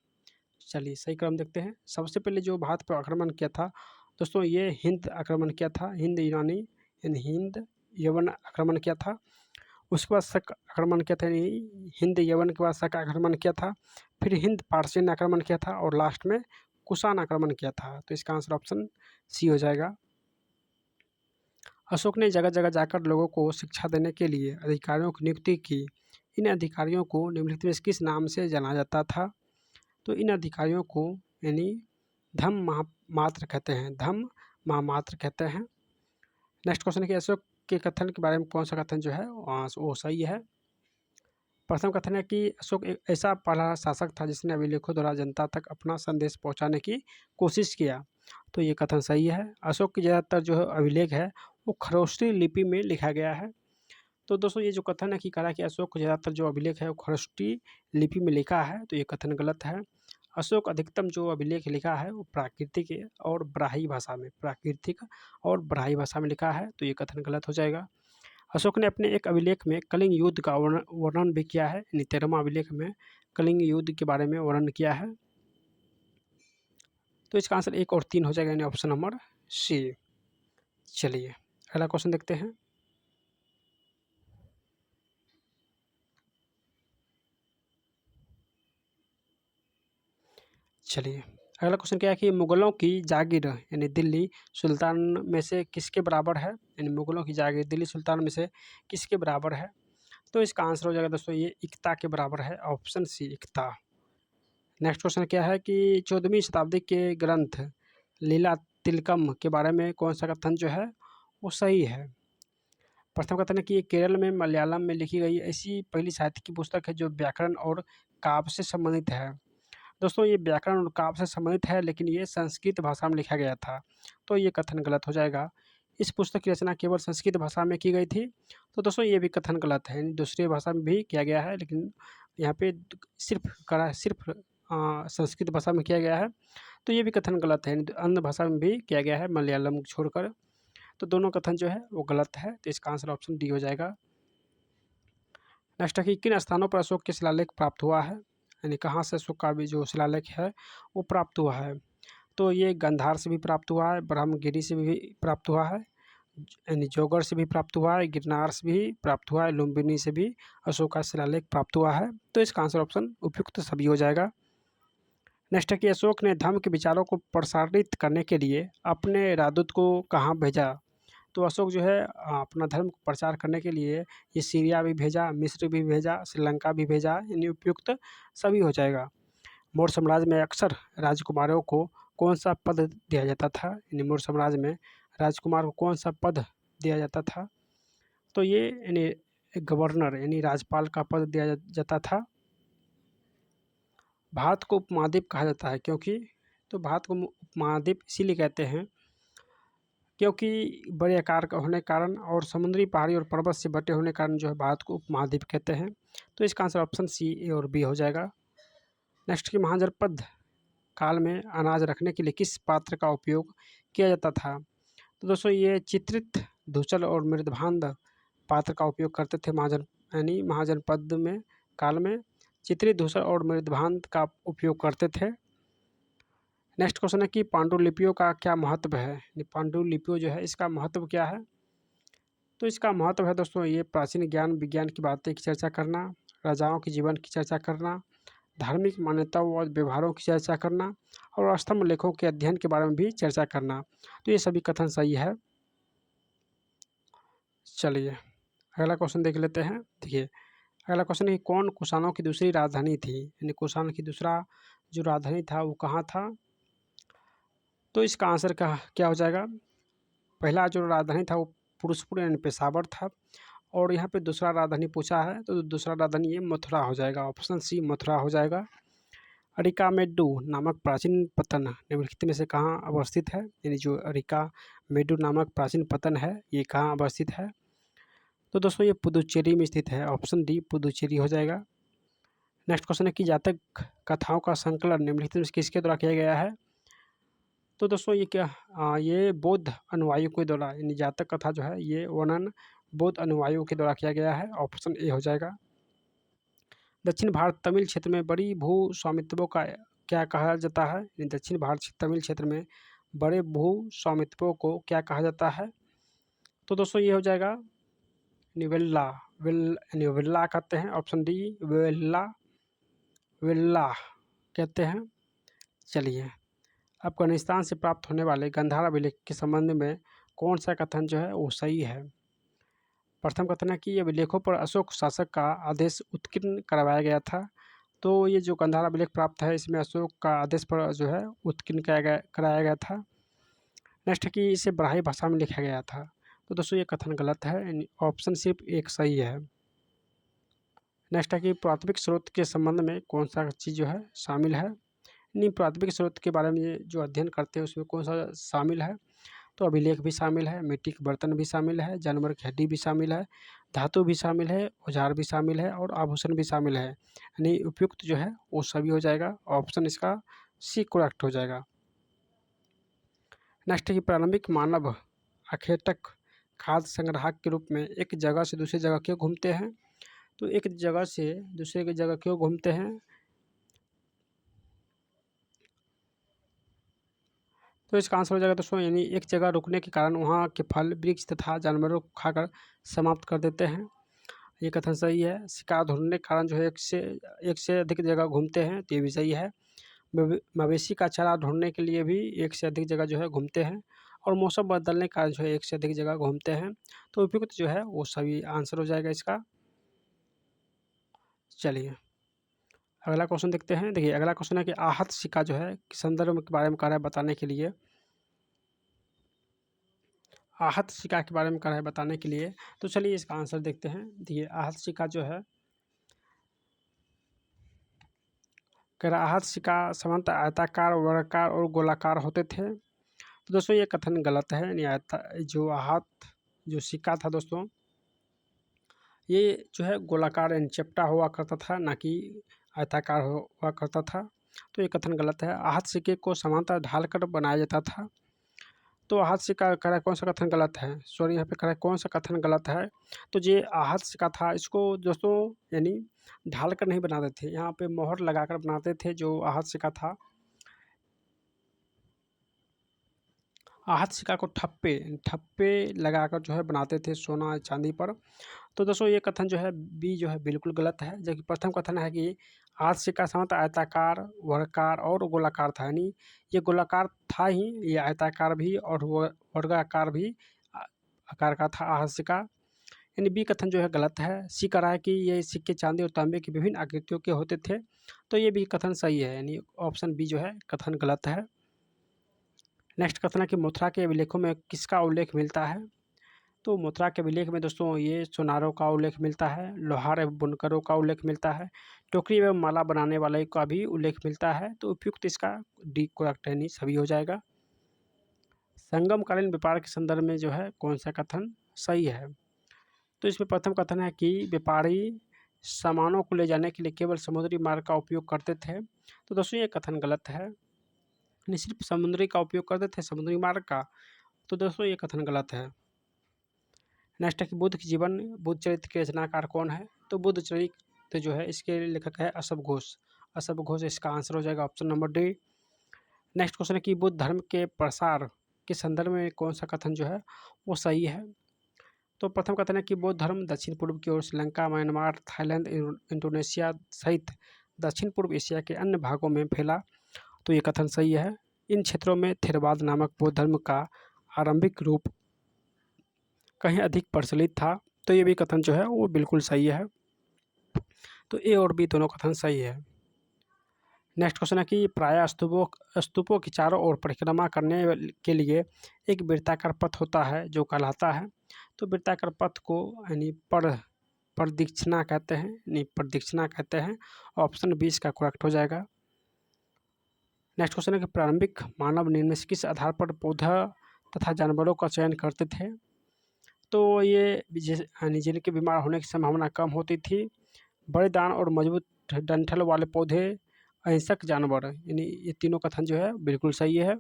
चलिए सही क्रम देखते हैं। सबसे पहले जो भारत पर आक्रमण किया था दोस्तों ये हिंद आक्रमण किया था, हिंद यूनानी यानी हिंद यवन आक्रमण किया था। उसके बाद शक आक्रमण किया था, यानी हिंद यवन के बाद शक आक्रमण किया था, फिर हिंद पारसियन ने आक्रमण किया था और लास्ट में कुषाण आक्रमण किया था, तो इसका आंसर ऑप्शन सी हो जाएगा। अशोक ने जगह जगह जाकर लोगों को शिक्षा देने के लिए अधिकारियों की नियुक्ति की। इन अधिकारियों को निम्नलिखित में किस नाम से जाना जाता था, तो इन अधिकारियों को यानी धम्म महामात्र कहते हैं, धम्म महामात्र कहते हैं। नेक्स्ट क्वेश्चन है कि अशोक के कथन के बारे में कौन सा कथन जो है वो सही है। प्रथम कथन है कि अशोक एक ऐसा पहला शासक था जिसने अभिलेखों द्वारा जनता तक अपना संदेश पहुंचाने की कोशिश किया, तो ये कथन सही है। अशोक की ज़्यादातर जो अभिलेख है वो खरोष्टी लिपि में लिखा गया है, तो दोस्तों ये जो कथन है कि कहा कि अशोक को ज़्यादातर जो अभिलेख है वो खरोष्टी लिपि में लिखा है, तो ये कथन गलत है। अशोक अधिकतम जो अभिलेख लिखा है वो प्राकृतिक और ब्राह्मी भाषा में, प्राकृतिक और ब्राह्मी भाषा में लिखा है, तो ये कथन गलत हो जाएगा। अशोक ने अपने एक अभिलेख में कलिंग युद्ध का वर्णन भी किया है, यानी 13वां अभिलेख में कलिंग युद्ध के बारे में वर्णन किया है। तो इसका आंसर 1 और 3 हो जाएगा, यानी ऑप्शन नंबर सी। चलिए अगला क्वेश्चन देखते हैं। चलिए अगला क्वेश्चन क्या है कि मुगलों की जागीर यानी दिल्ली सुल्तान में से किसके बराबर है, यानी मुगलों की जागीर दिल्ली सुल्तान में से किसके बराबर है। तो इसका आंसर हो जाएगा दोस्तों ये इक्ता के बराबर है, ऑप्शन सी इक्ता। नेक्स्ट क्वेश्चन क्या है कि 14वीं शताब्दी के ग्रंथ लीला तिलकम के बारे में कौन सा कथन जो है वो सही है। प्रथम कथन है कि ये केरल में मलयालम में लिखी गई ऐसी पहली साहित्य की पुस्तक है जो व्याकरण और काव्य से संबंधित है। दोस्तों ये व्याकरण और काव्य से संबंधित है, लेकिन ये संस्कृत भाषा में लिखा गया था, तो ये कथन गलत हो जाएगा। इस पुस्तक की रचना केवल संस्कृत भाषा में की गई थी, तो दोस्तों ये भी कथन गलत है, यानी दूसरी भाषा में भी किया गया है, लेकिन यहाँ पे सिर्फ संस्कृत भाषा में किया गया है, तो ये भी कथन गलत है, यानी अन्य भाषा में भी किया गया है मलयालम छोड़कर, तो दोनों कथन जो है वो गलत है, तो इसका आंसर ऑप्शन डी हो जाएगा। नेक्स्ट है कि किन स्थानों पर अशोक के शिलालेख प्राप्त हुआ है, यानी कहाँ से अशोक का भी जो शिलालेख है वो प्राप्त हुआ है। तो ये गंधार से भी प्राप्त हुआ है, ब्रह्मगिरी से भी प्राप्त हुआ है, यानी जोगढ़ से भी प्राप्त हुआ है, गिरनार से भी प्राप्त हुआ है, लुम्बिनी से भी अशोक का शिलालेख प्राप्त हुआ है, तो इसका आंसर ऑप्शन उपयुक्त सभी हो जाएगा। नेक्स्ट है कि अशोक ने धर्म के विचारों को प्रसारित करने के लिए अपने राजदूत को कहाँ भेजा। तो अशोक जो है अपना धर्म को प्रचार करने के लिए ये सीरिया भी भेजा, मिस्र भी भेजा, श्रीलंका भी भेजा, यानी उपयुक्त सभी हो जाएगा। मौर्य साम्राज्य में अक्सर राजकुमारों को कौन सा पद दिया जाता था, यानी मौर्य साम्राज्य में राजकुमार को कौन सा पद दिया जाता था। तो ये यानी गवर्नर यानी राज्यपाल का पद दिया जाता था। भारत को उपमहाद्वीप कहा जाता है क्योंकि, तो भारत को उपमहाद्वीप इसीलिए कहते हैं क्योंकि बड़े आकार का होने के कारण और समुद्री पहाड़ी और पर्वत से बटे होने के कारण जो है भारत को उपमहाद्वीप कहते हैं, तो इसका आंसर ऑप्शन सी ए और बी हो जाएगा। नेक्स्ट की महाजनपद काल में अनाज रखने के लिए किस पात्र का उपयोग किया जाता था। तो दोस्तों ये चित्रित धूसर और मृदभांड पात्र का उपयोग करते थे यानी महाजनपद में काल में चित्रित धूसर और मृदभांड का उपयोग करते थे। नेक्स्ट क्वेश्चन है कि पांडुलिपियों का क्या महत्व है, पांडुलिपियों जो है इसका महत्व क्या है। तो इसका महत्व है दोस्तों ये प्राचीन ज्ञान विज्ञान की बातें की चर्चा करना, राजाओं के जीवन की चर्चा करना, धार्मिक मान्यताओं और व्यवहारों की चर्चा करना और स्तंभ लेखों के अध्ययन के बारे में भी चर्चा करना, तो ये सभी कथन सही है। चलिए अगला क्वेश्चन देख लेते हैं। देखिए अगला क्वेश्चन है कौन कुषाणों की दूसरी राजधानी थी, यानी कुषाण की दूसरा जो राजधानी था वो कहाँ था। तो इसका आंसर क्या हो जाएगा। पहला जो राजधानी था वो पुरुषपुर यानी पेशावर था, और यहाँ पे दूसरा राजधानी पूछा है तो दूसरा राजधानी ये मथुरा हो जाएगा, ऑप्शन सी मथुरा हो जाएगा। अरिकामेडु नामक प्राचीन पत्तन निम्नलिखित में से कहाँ अवस्थित है, यानी जो अरिकामेडु नामक प्राचीन पत्तन है ये कहाँ अवस्थित है। तो दोस्तों ये पुदुचेरी में स्थित है, ऑप्शन डी पुदुचेरी हो जाएगा। नेक्स्ट क्वेश्चन है कि जातक कथाओं का संकलन निम्नलिखित में से किसके द्वारा किया गया है। तो दोस्तों ये ये बौद्ध अनुयायियों के द्वारा, यानी जातक कथा जो है ये वर्णन बौद्ध अनुयायियों के द्वारा किया गया है, ऑप्शन ए हो जाएगा। दक्षिण भारत तमिल क्षेत्र में बड़ी भू स्वामित्वों का क्या कहा जाता है, यानी दक्षिण भारत तमिल क्षेत्र में बड़े भू स्वामित्वों को क्या कहा जाता है। तो दोस्तों ये हो जाएगा निवेल्ला विल्ला कहते हैं, ऑप्शन डी विल्ला कहते हैं। चलिए अफगानिस्तान से प्राप्त होने वाले गंधार अभिलेख के संबंध में कौन सा कथन जो है वो सही है। प्रथम कथन है कि ये अभिलेखों पर अशोक शासक का आदेश उत्कीर्ण करवाया गया था, तो ये जो गंधार अभिलेख प्राप्त है इसमें अशोक का आदेश पर जो है उत्कीर्ण कराया गया था। नेक्स्ट है कि इसे ब्राह्मी भाषा में लिखा गया था, तो दोस्तों ये कथन गलत है, यानी ऑप्शन सिर्फ एक सही है। नेक्स्ट है कि प्राथमिक स्रोत के संबंध में कौन सा चीज़ जो है शामिल है, यानी प्राथमिक स्रोत के बारे में जो अध्ययन करते हैं उसमें कौन सा शामिल है। तो अभिलेख भी शामिल है, मिट्टी के बर्तन भी शामिल है, जानवर की हड्डी भी शामिल है, धातु भी शामिल है, औजार भी शामिल है और आभूषण भी शामिल है, यानी उपयुक्त जो है वो सभी हो जाएगा, ऑप्शन इसका सी करेक्ट हो जाएगा। नेक्स्ट है कि प्रारंभिक मानव आखेटक खाद्य संग्राहक के रूप में एक जगह से दूसरी जगह क्यों घूमते हैं? तो एक जगह से दूसरे की जगह क्यों घूमते हैं? तो इसका आंसर हो जाएगा दोस्तों, यानी एक जगह रुकने के कारण वहाँ के फल, वृक्ष तथा जानवरों को खाकर समाप्त कर देते हैं। ये कथन सही है। शिकार ढूंढने के कारण जो है एक से अधिक जगह घूमते हैं, तो ये भी सही है। मवेशी का चारा ढूंढने के लिए भी एक से अधिक जगह जो है घूमते हैं, और मौसम बदलने के कारण जो है एक से अधिक जगह घूमते हैं। तो उपयुक्त जो है वो सभी आंसर हो जाएगा इसका। चलिए अगला क्वेश्चन देखते हैं। देखिए अगला क्वेश्चन है कि आहत सिक्का जो है किस संदर्भ के बारे में कह रहा है बताने के लिए। आहत सिक्का के बारे में कह रहा है बताने के लिए, तो चलिए इसका आंसर देखते हैं। देखिए आहत सिक्का जो है, कह रहा आहत सिक्का सामान्यतः आयताकार, वर्गाकार और गोलाकार होते थे। तो दोस्तों ये कथन गलत है। यानी जो आहत जो सिक्का था दोस्तों, ये जो है गोलाकार यानी चपटा हुआ करता था, ना कि आयताकार हुआ करता था। तो ये कथन गलत है। आहत सिक्के को सामान्यतः ढालकर बनाया जाता था। तो आहत सिक्का कह रहा है कौन सा कथन गलत है? सॉरी, यहाँ पे कह रहा है कौन सा कथन गलत है? तो ये आहत सिक्का था, इसको दोस्तों यानी ढाल कर नहीं बनाते थे, यहाँ पे मोहर लगाकर बनाते थे जो आहत सिक्का था। आहत सिक्का को ठप्पे ठप्पे लगाकर जो है बनाते थे सोना चांदी पर। तो दोस्तों ये कथन जो है बी जो है बिल्कुल गलत है। जबकि प्रथम कथन है कि आहत सिक्का सामान्यतः आयताकार, वर्गाकार और गोलाकार था, यानी ये गोलाकार था ही, ये आयताकार भी और वर्गाकार भी आकार का था आहत सिक्का। यानी बी कथन जो है गलत है। सी कह रहा है कि ये सिक्के चांदी और तांबे की विभिन्न आकृतियों के होते थे, तो ये भी कथन सही है, यानी ऑप्शन बी जो है कथन गलत है। नेक्स्ट कथन है कि मथुरा के अभिलेखों में किसका उल्लेख मिलता है? तो मथुरा के अभिलेख में दोस्तों ये सोनारों का उल्लेख मिलता है, लोहार एवं बुनकरों का उल्लेख मिलता है, टोकरी एवं माला बनाने वाले का भी उल्लेख मिलता है। तो उपयुक्त इसका डी करेक्ट है, नहीं सभी हो जाएगा। संगमकालीन व्यापार के संदर्भ में जो है कौन सा कथन सही है? तो इसमें प्रथम कथन है कि व्यापारी सामानों को ले जाने के लिए केवल समुद्री मार्ग का उपयोग करते थे। तो दोस्तों ये कथन गलत है। सिर्फ समुद्री का उपयोग करते थे, समुद्री मार्ग का। तो दोस्तों ये कथन गलत है। नेक्स्ट है कि बुद्ध की जीवन, बुद्ध चरित्र के रचनाकार कौन है? तो बुद्ध चरित्र जो है इसके लेखक है अशोक घोष। अशोक घोष इसका आंसर हो जाएगा option number D. Next question है कि बुद्ध धर्म के प्रसार के संदर्भ में कौन सा कथन जो है वो सही है? तो प्रथम कथन है कि बौद्ध धर्म दक्षिण पूर्व की ओर श्रीलंका, म्यांमार, थाईलैंड, इंडोनेशिया सहित दक्षिण पूर्व एशिया के अन्य भागों में फैला। तो ये कथन सही है। इन क्षेत्रों में थेरवाद नामक बौद्ध धर्म का आरंभिक रूप कहीं अधिक प्रचलित था। तो ये भी कथन जो है वो बिल्कुल सही है। तो ए और बी दोनों कथन सही है। नेक्स्ट क्वेश्चन है कि प्रायः स्तूपों की चारों ओर परिक्रमा करने के लिए एक वृत्ताकार पथ होता है जो कहलाता है। तो वृत्ताकार पथ को यानी प्रदक्षिणा कहते हैं, यानी प्रदक्षिणा कहते हैं। ऑप्शन 20 का करेक्ट हो जाएगा। नेक्स्ट क्वेश्चन है कि प्रारंभिक मानव निम्न से किस आधार पर पौधा तथा जानवरों का चयन करते थे? तो ये यानी जिनके बीमार होने की संभावना कम होती थी, बड़े दान और मजबूत डंठल वाले पौधे, अहिंसक जानवर, यानी ये तीनों कथन जो है बिल्कुल सही है।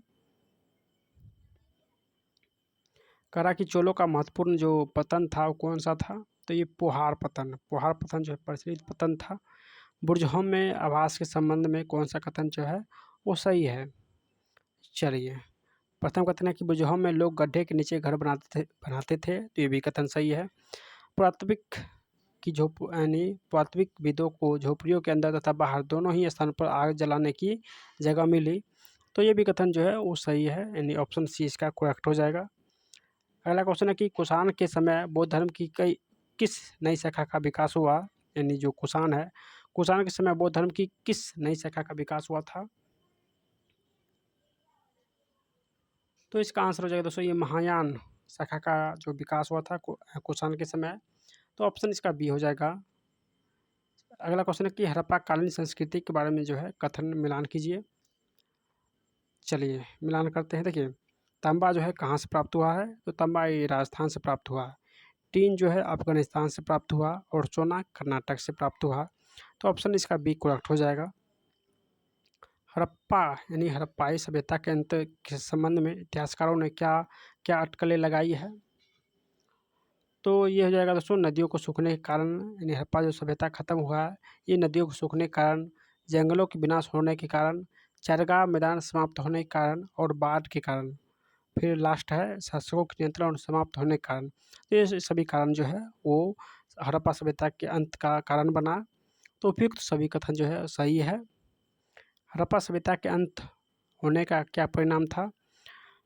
करा कि चोलों का महत्वपूर्ण जो पतन था वो कौन सा था? तो ये पोहार पतन जो है प्रचलित पतन था। बुर्जहों में आवास के संबंध में कौन सा कथन जो है वो सही है? चलिए प्रथम कथन है कि बुर्जहों में लोग गड्ढे के नीचे घर बनाते थे, तो ये भी कथन सही है। पुरातात्विक की यानी पुरातात्विकविदों को झोपड़ियों के अंदर तथा बाहर दोनों ही स्थान पर आग जलाने की जगह मिली। तो ये भी कथन जो है वो सही है, यानी ऑप्शन सी इसका करेक्ट हो जाएगा। अगला क्वेश्चन है कि कुषाण के समय बौद्ध धर्म की किस नई शाखा का विकास हुआ? यानी जो कुषाण है, कुषाण के समय बौद्ध धर्म की किस नई शाखा का विकास हुआ था? तो इसका आंसर हो जाएगा दोस्तों ये महायान शाखा का जो विकास हुआ था कुषाण के समय। तो ऑप्शन इसका बी हो जाएगा। अगला क्वेश्चन है कि हड़प्पा कालीन संस्कृति के बारे में जो है कथन मिलान कीजिए। चलिए मिलान करते हैं। देखिए तांबा जो है कहाँ से प्राप्त हुआ है? तो तांबा ये राजस्थान से प्राप्त हुआ। टीन जो है अफगानिस्तान से प्राप्त हुआ और सोना कर्नाटक से प्राप्त हुआ। तो ऑप्शन इसका बी करेक्ट हो जाएगा। हड़प्पा यानी हड़प्पाई सभ्यता के अंत के संबंध में इतिहासकारों ने क्या क्या अटकलें लगाई है? तो ये हो जाएगा दोस्तों नदियों को सूखने के कारण, यानी हड़प्पा जो सभ्यता खत्म हुआ है ये नदियों को सूखने के कारण, जंगलों के विनाश होने के कारण, चरगाह मैदान समाप्त होने के कारण और बाढ़ के कारण। फिर लास्ट है शासकों के नियंत्रण समाप्त होने के कारण। तो ये सभी कारण जो है वो हड़प्पा सभ्यता के अंत का कारण बना। तो उपयुक्त सभी कथन जो है सही है। हड़प्पा सभ्यता के अंत होने का क्या परिणाम था?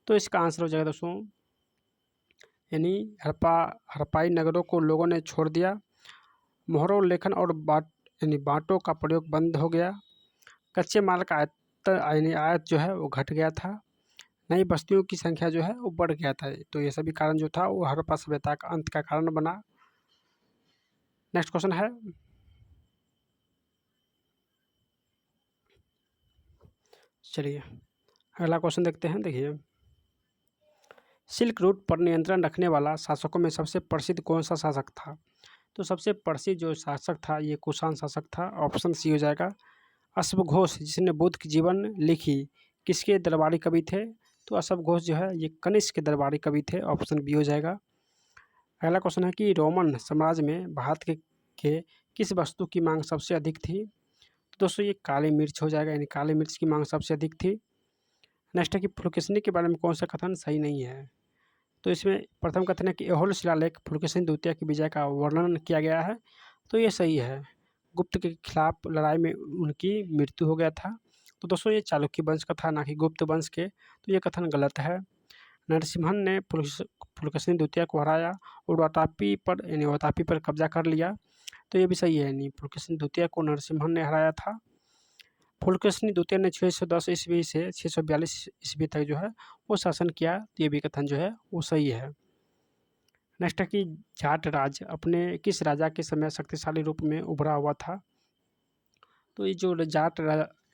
तो इसका आंसर हो जाएगा दोस्तों, यानी हड़प्पाई नगरों को लोगों ने छोड़ दिया। मोहरों लेखन और यानी बाँटों का प्रयोग बंद हो गया। कच्चे माल का यानी आयात जो है वो घट गया था। नई बस्तियों की संख्या जो है वो बढ़ गया था। तो ये सभी कारण जो था वो हड़प्पा सभ्यता का अंत का कारण बना। नेक्स्ट क्वेश्चन है, चलिए अगला क्वेश्चन देखते हैं। देखिए, सिल्क रूट पर नियंत्रण रखने वाला शासकों में सबसे प्रसिद्ध कौन सा शासक था? तो सबसे प्रसिद्ध जो शासक था ये कुषाण शासक था। ऑप्शन सी हो जाएगा। अश्वघोष जिसने बुद्ध की जीवन लिखी किसके दरबारी कवि थे? तो अश्वघोष जो है ये कनिष्क के दरबारी कवि थे। ऑप्शन बी हो जाएगा। अगला क्वेश्चन है कि रोमन साम्राज्य में भारत के किस वस्तु की मांग सबसे अधिक थी? तो दोस्तों ये काली मिर्च हो जाएगा, यानी काली मिर्च की मांग सबसे अधिक थी। नेक्स्ट है कि पुलकेशिनी के बारे में कौन सा कथन सही नहीं है? तो इसमें प्रथम कथन है कि ऐहोल शिलालेख पुलकेशिन द्वितीय की विजय का वर्णन किया गया है। तो ये सही है। गुप्त के खिलाफ लड़ाई में उनकी मृत्यु हो गया था। तो दोस्तों ये चालुक्य वंश का था, ना कि गुप्त वंश के। तो ये कथन गलत है। नरसिम्हन ने पुलकेशिन द्वितीय को हराया और वातापी पर यानी वातापी पर कब्जा कर लिया। तो ये भी सही है, यानी पुलकेशिन द्वितीय को नरसिम्हन ने हराया था। पुलकेशिन द्वितीय ने 610 ईस्वी से 642 ईस्वी तक जो है वो शासन किया। तो ये भी कथन जो है वो सही है। नेक्स्ट है कि जाट राज अपने किस राजा के समय शक्तिशाली रूप में उभरा हुआ था? तो ये जो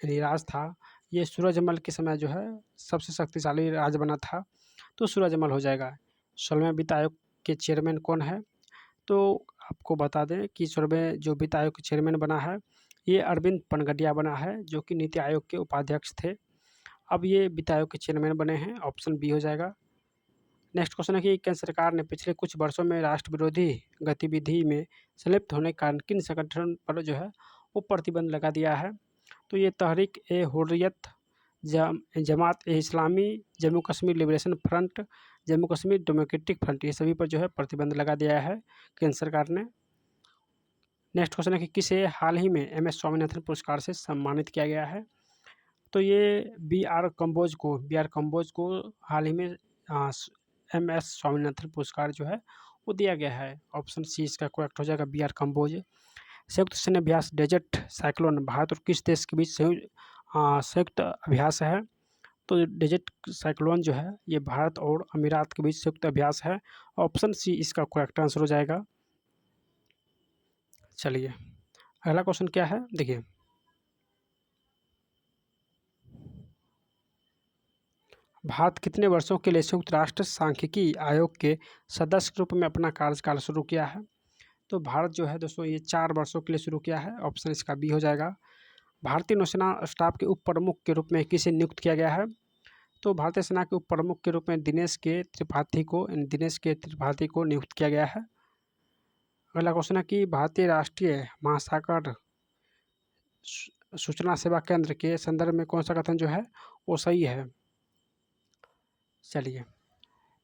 यानी राज था ये सूरजमल के समय जो है सबसे शक्तिशाली राज बना था। तो सूरजमल हो जाएगा। 16वें वित्त आयोग के चेयरमैन कौन है? तो आपको बता दें कि 16वें जो वित्त आयोग के चेयरमैन बना है ये अरविंद पनगडिया बना है, जो कि नीति आयोग के उपाध्यक्ष थे। अब ये वित्त आयोग के चेयरमैन बने हैं। ऑप्शन बी हो जाएगा। नेक्स्ट क्वेश्चन है कि केंद्र सरकार ने पिछले कुछ वर्षों में राष्ट्र विरोधी गतिविधि में संलिप्त होने के कारण किन संगठन पर जो है वो प्रतिबंध लगा दिया है? तो ये Tehreek e Hurriyat, Jamaat e Islami, Jammu Kashmir liberation front, Jammu Kashmir democratic front, ये सभी पर जो है प्रतिबंध लगा दिया है केंद्र सरकार ने। नेक्स्ट क्वेश्चन है कि किसे हाल ही में MS स्वामीनाथन पुरस्कार से सम्मानित किया गया है? तो ये बी आर कम्बोज को हाल ही में MS स्वामीनाथन पुरस्कार जो है वो दिया गया है। ऑप्शन सी इसका करेक्ट हो जाएगा, बी आर कम्बोज। संयुक्त सैन्य अभ्यास डेजर्ट साइक्लोन भारत और किस देश के बीच संयुक्त अभ्यास है? तो डेजर्ट साइक्लोन जो है ये भारत और अमीरात के बीच संयुक्त अभ्यास है। ऑप्शन सी इसका करेक्ट आंसर हो जाएगा। चलिए अगला क्वेश्चन क्या है, देखिए, भारत कितने वर्षों के लिए संयुक्त राष्ट्र सांख्यिकी आयोग के सदस्य के रूप में अपना कार्यकाल शुरू किया है? तो भारत जो है दोस्तों ये 4 वर्षों के लिए शुरू किया है। ऑप्शन इसका बी हो जाएगा। भारतीय नौसेना स्टाफ के उप प्रमुख के रूप में किसे नियुक्त किया गया है? तो भारतीय सेना के उप प्रमुख के रूप में दिनेश के त्रिपाठी को नियुक्त किया गया है। अगला क्वेश्चन है कि भारतीय राष्ट्रीय महासागर सूचना सेवा केंद्र के संदर्भ में कौन सा कथन जो है वो सही है? चलिए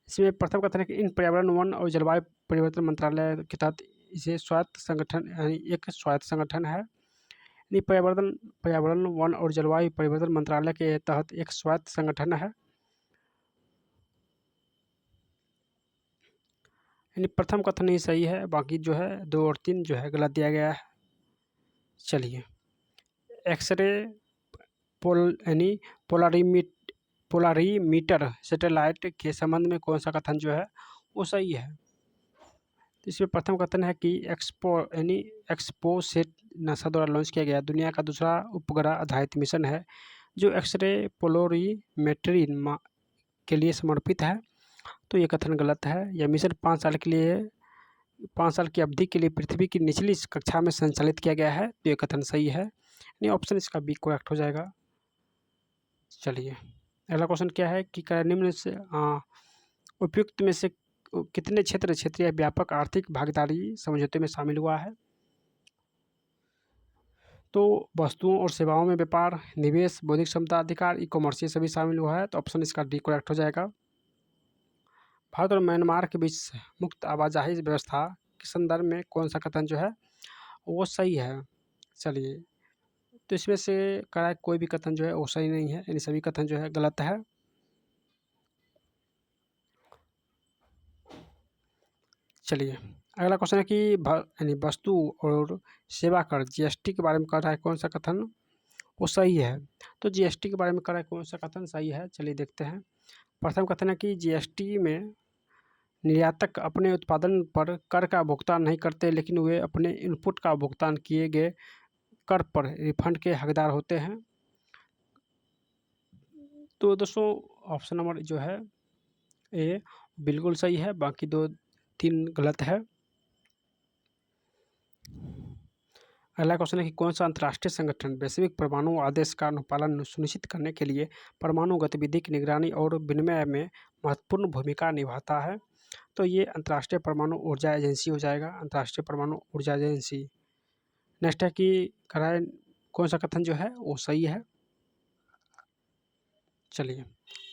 इसमें प्रथम कथन है कि इन पर्यावरण, वन और जलवायु परिवर्तन मंत्रालय के तहत इसे स्वायत्त संगठन, यानी एक स्वायत्त संगठन है। यानी पर्यावरण, वन और जलवायु परिवर्तन मंत्रालय के तहत एक स्वायत्त संगठन है। यानी प्रथम कथन ही सही है, बाकी जो है 2 और 3 जो है गलत दिया गया है। चलिए एक्सरे यानी पोलारीमीटर सैटेलाइट के संबंध में कौन सा कथन जो है वो सही है? तो इसमें प्रथम कथन है कि एक्सपोसेट नासा द्वारा लॉन्च किया गया दुनिया का दूसरा उपग्रह आधारित मिशन है जो एक्सरे पोलोरीमेट्री के लिए समर्पित है। तो ये कथन गलत है। यह मिशन 5 साल की अवधि के लिए पृथ्वी की निचली कक्षा में संचालित किया गया है। तो ये कथन सही है, यानी ऑप्शन इसका बी करेक्ट हो जाएगा। चलिए अगला क्वेश्चन क्या है कि निम्न से उपयुक्त में से कितने क्षेत्रीय व्यापक आर्थिक भागीदारी समझौते में शामिल हुआ है? तो वस्तुओं और सेवाओं में व्यापार, निवेश, बौद्धिक क्षमता अधिकार, ई-कॉमर्स ये सभी शामिल हुआ है, तो ऑप्शन इसका डी करेक्ट हो जाएगा। भारत और म्यांमार के बीच मुक्त आवाजाही व्यवस्था के संदर्भ में कौन सा कथन जो है वो सही है? चलिए, तो इसमें से करेक्ट कोई भी कथन जो है वो सही नहीं है, यानी सभी कथन जो है गलत है। चलिए, अगला क्वेश्चन है कि यानी वस्तु और सेवा कर जीएसटी के बारे में कह रहा है, कौन सा कथन वो सही है? तो जीएसटी के बारे में कह रहा है, कौन सा कथन सही है? चलिए देखते हैं। प्रथम कथन है कि जीएसटी में निर्यातक अपने उत्पादन पर कर का भुगतान नहीं करते, लेकिन वे अपने इनपुट का भुगतान किए गए कर पर रिफंड के हकदार होते हैं। तो दोस्तों ऑप्शन नंबर जो है ए बिल्कुल सही है, बाकी 2-3 गलत है। अगला क्वेश्चन है कि कौन सा अंतर्राष्ट्रीय संगठन वैश्विक परमाणु आदेश का अनुपालन सुनिश्चित करने के लिए परमाणु गतिविधि की निगरानी और विनिमय में महत्वपूर्ण भूमिका निभाता है? तो ये अंतर्राष्ट्रीय परमाणु ऊर्जा एजेंसी हो जाएगा, अंतर्राष्ट्रीय परमाणु ऊर्जा एजेंसी। नेक्स्ट है कि कराए कौन सा कथन जो है वो सही है? चलिए,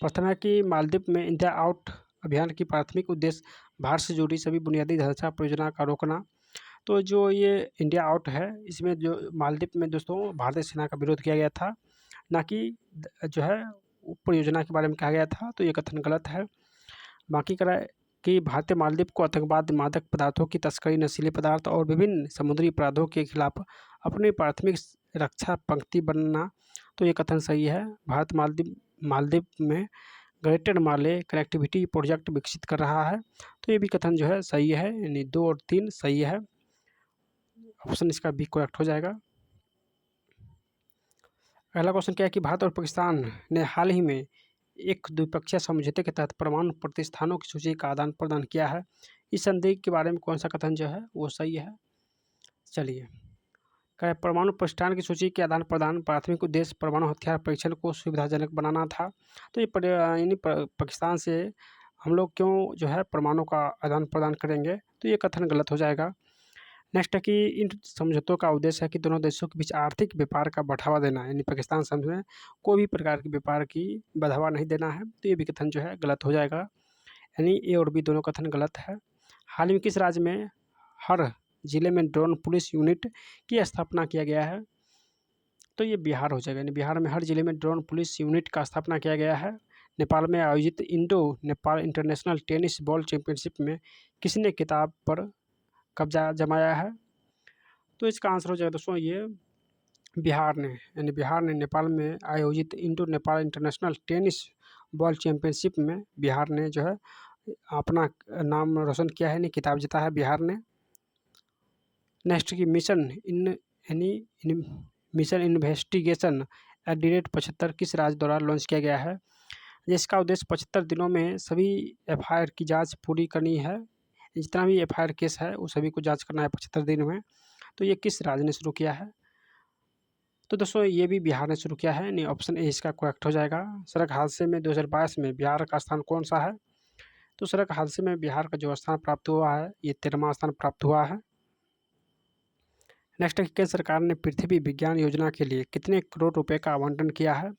प्रथम है कि मालदीव में इंडिया आउट अभियान की प्राथमिक उद्देश्य भारत से जुड़ी सभी बुनियादी ढांचा परियोजना का रोकना। तो जो ये इंडिया आउट है, इसमें जो मालदीव में दोस्तों भारतीय सेना का विरोध किया गया था, ना कि जो है परियोजना के बारे में कहा गया था, तो ये कथन गलत है। बाकी करा कि भारतीय मालदीव को आतंकवाद, मादक पदार्थों की तस्करी, नशीले पदार्थ और विभिन्न समुद्री अपराधों के खिलाफ अपनी प्राथमिक रक्षा पंक्ति बनना, तो ये कथन सही है। भारत मालदीव में ग्रेटर माले कनेक्टिविटी प्रोजेक्ट विकसित कर रहा है, तो ये भी कथन जो है सही है, यानी 2 और 3 सही है। ऑप्शन इसका बी करेक्ट हो जाएगा। अगला क्वेश्चन क्या है कि भारत और पाकिस्तान ने हाल ही में एक द्विपक्षीय समझौते के तहत परमाणु प्रतिष्ठानों की सूची का आदान प्रदान किया है। इस संधि के बारे में कौन सा कथन जो है वो सही है? चलिए, क्या परमाणु प्रतिष्ठान की सूची के आदान प्रदान प्राथमिक उद्देश्य परमाणु हथियार परीक्षण को सुविधाजनक बनाना था। तो ये यानी पाकिस्तान से हम लोग क्यों जो है परमाणु का आदान प्रदान करेंगे, तो ये कथन गलत हो जाएगा। नेक्स्ट है कि इन समझौतों का उद्देश्य है कि दोनों देशों के बीच आर्थिक व्यापार का बढ़ावा देना, यानी पाकिस्तान समझ में कोई भी प्रकार के व्यापार की बढ़ावा नहीं देना है, तो ये भी कथन जो है गलत हो जाएगा, यानी ए और बी दोनों कथन गलत है। हाल ही में किस राज्य में हर जिले में ड्रोन पुलिस यूनिट की स्थापना किया गया है? तो ये बिहार हो जाएगा, यानी बिहार में हर जिले में ड्रोन पुलिस यूनिट का स्थापना किया गया है। नेपाल में आयोजित Indo Nepal international tennis ball championship में किसने खिताब पर कब्जा जमाया है? तो इसका आंसर हो जाएगा दोस्तों ये बिहार ने, यानी बिहार ने नेपाल में आयोजित Indo Nepal international tennis ball championship में बिहार ने जो है अपना नाम रोशन किया है, यानी खिताब जीता है बिहार ने। नेक्स्ट की मिशन इन्वेस्टिगेशन @75 किस राज्य द्वारा लॉन्च किया गया है? जिसका उद्देश्य 75 दिनों में सभी एफआईआर की जांच पूरी करनी है। जितना भी एफआईआर केस है वो सभी को जांच करना है 75 दिन में। तो ये किस राज्य ने शुरू किया है? तो दोस्तों ये भी बिहार ने शुरू किया है, यानी ऑप्शन ए इसका करेक्ट हो जाएगा। सड़क हादसे में 2022 में बिहार का स्थान कौन सा है? तो सड़क हादसे में बिहार का जो स्थान प्राप्त हुआ है ये 13वां स्थान प्राप्त हुआ है। नेक्स्ट है कि केंद्र सरकार ने पृथ्वी विज्ञान योजना के लिए कितने करोड़ रुपए का आवंटन किया है?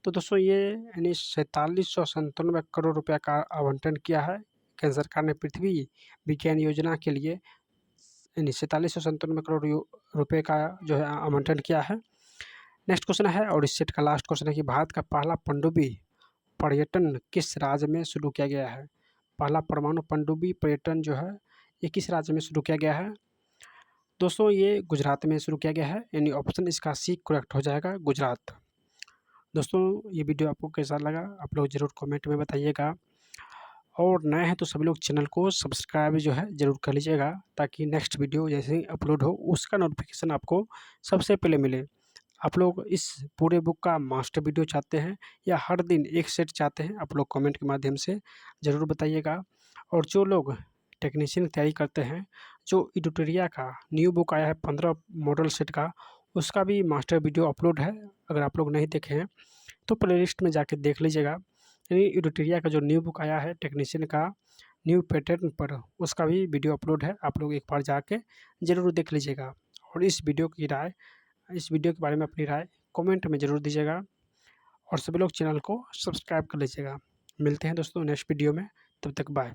तो दोस्तों ये यानी 4797 करोड़ रुपये का आवंटन किया है केंद्र सरकार ने पृथ्वी विज्ञान योजना के लिए, यानी 4797 करोड़ रुपये का जो है आवंटन किया है। नेक्स्ट क्वेश्चन है और इस सेट का लास्ट क्वेश्चन है कि भारत का पहला पनडुब्बी पर्यटन किस राज्य में शुरू किया गया है? पहला परमाणु पनडुब्बी पर्यटन जो है ये किस राज्य में शुरू किया गया है? दोस्तों ये गुजरात में शुरू किया गया है, यानी ऑप्शन इसका सी करेक्ट हो जाएगा, गुजरात। दोस्तों ये वीडियो आपको कैसा लगा आप लोग ज़रूर कमेंट में बताइएगा, और नए हैं तो सभी लोग चैनल को सब्सक्राइब जो है ज़रूर कर लीजिएगा, ताकि नेक्स्ट वीडियो जैसे ही अपलोड हो उसका नोटिफिकेशन आपको सबसे पहले मिले। आप लोग इस पूरे बुक का मास्टर वीडियो चाहते हैं या हर दिन एक सेट चाहते हैं, आप लोग कमेंट के माध्यम से ज़रूर बताइएगा। और जो लोग टेक्नीशियन की तैयारी करते हैं, जो एडिटोरिया का न्यू बुक आया है 15 मॉडल सेट का, उसका भी मास्टर वीडियो अपलोड है। अगर आप लोग नहीं देखे हैं तो प्लेलिस्ट में जाके देख लीजिएगा। यानी एडिटोरिया का जो न्यू बुक आया है टेक्नीशियन का न्यू पैटर्न पर उसका भी वीडियो अपलोड है, आप लोग एक बार जाके ज़रूर देख लीजिएगा। और इस वीडियो के बारे में अपनी राय कमेंट में ज़रूर दीजिएगा और सभी लोग चैनल को सब्सक्राइब कर लीजिएगा। मिलते हैं दोस्तों नेक्स्ट वीडियो में, तब तक बाय।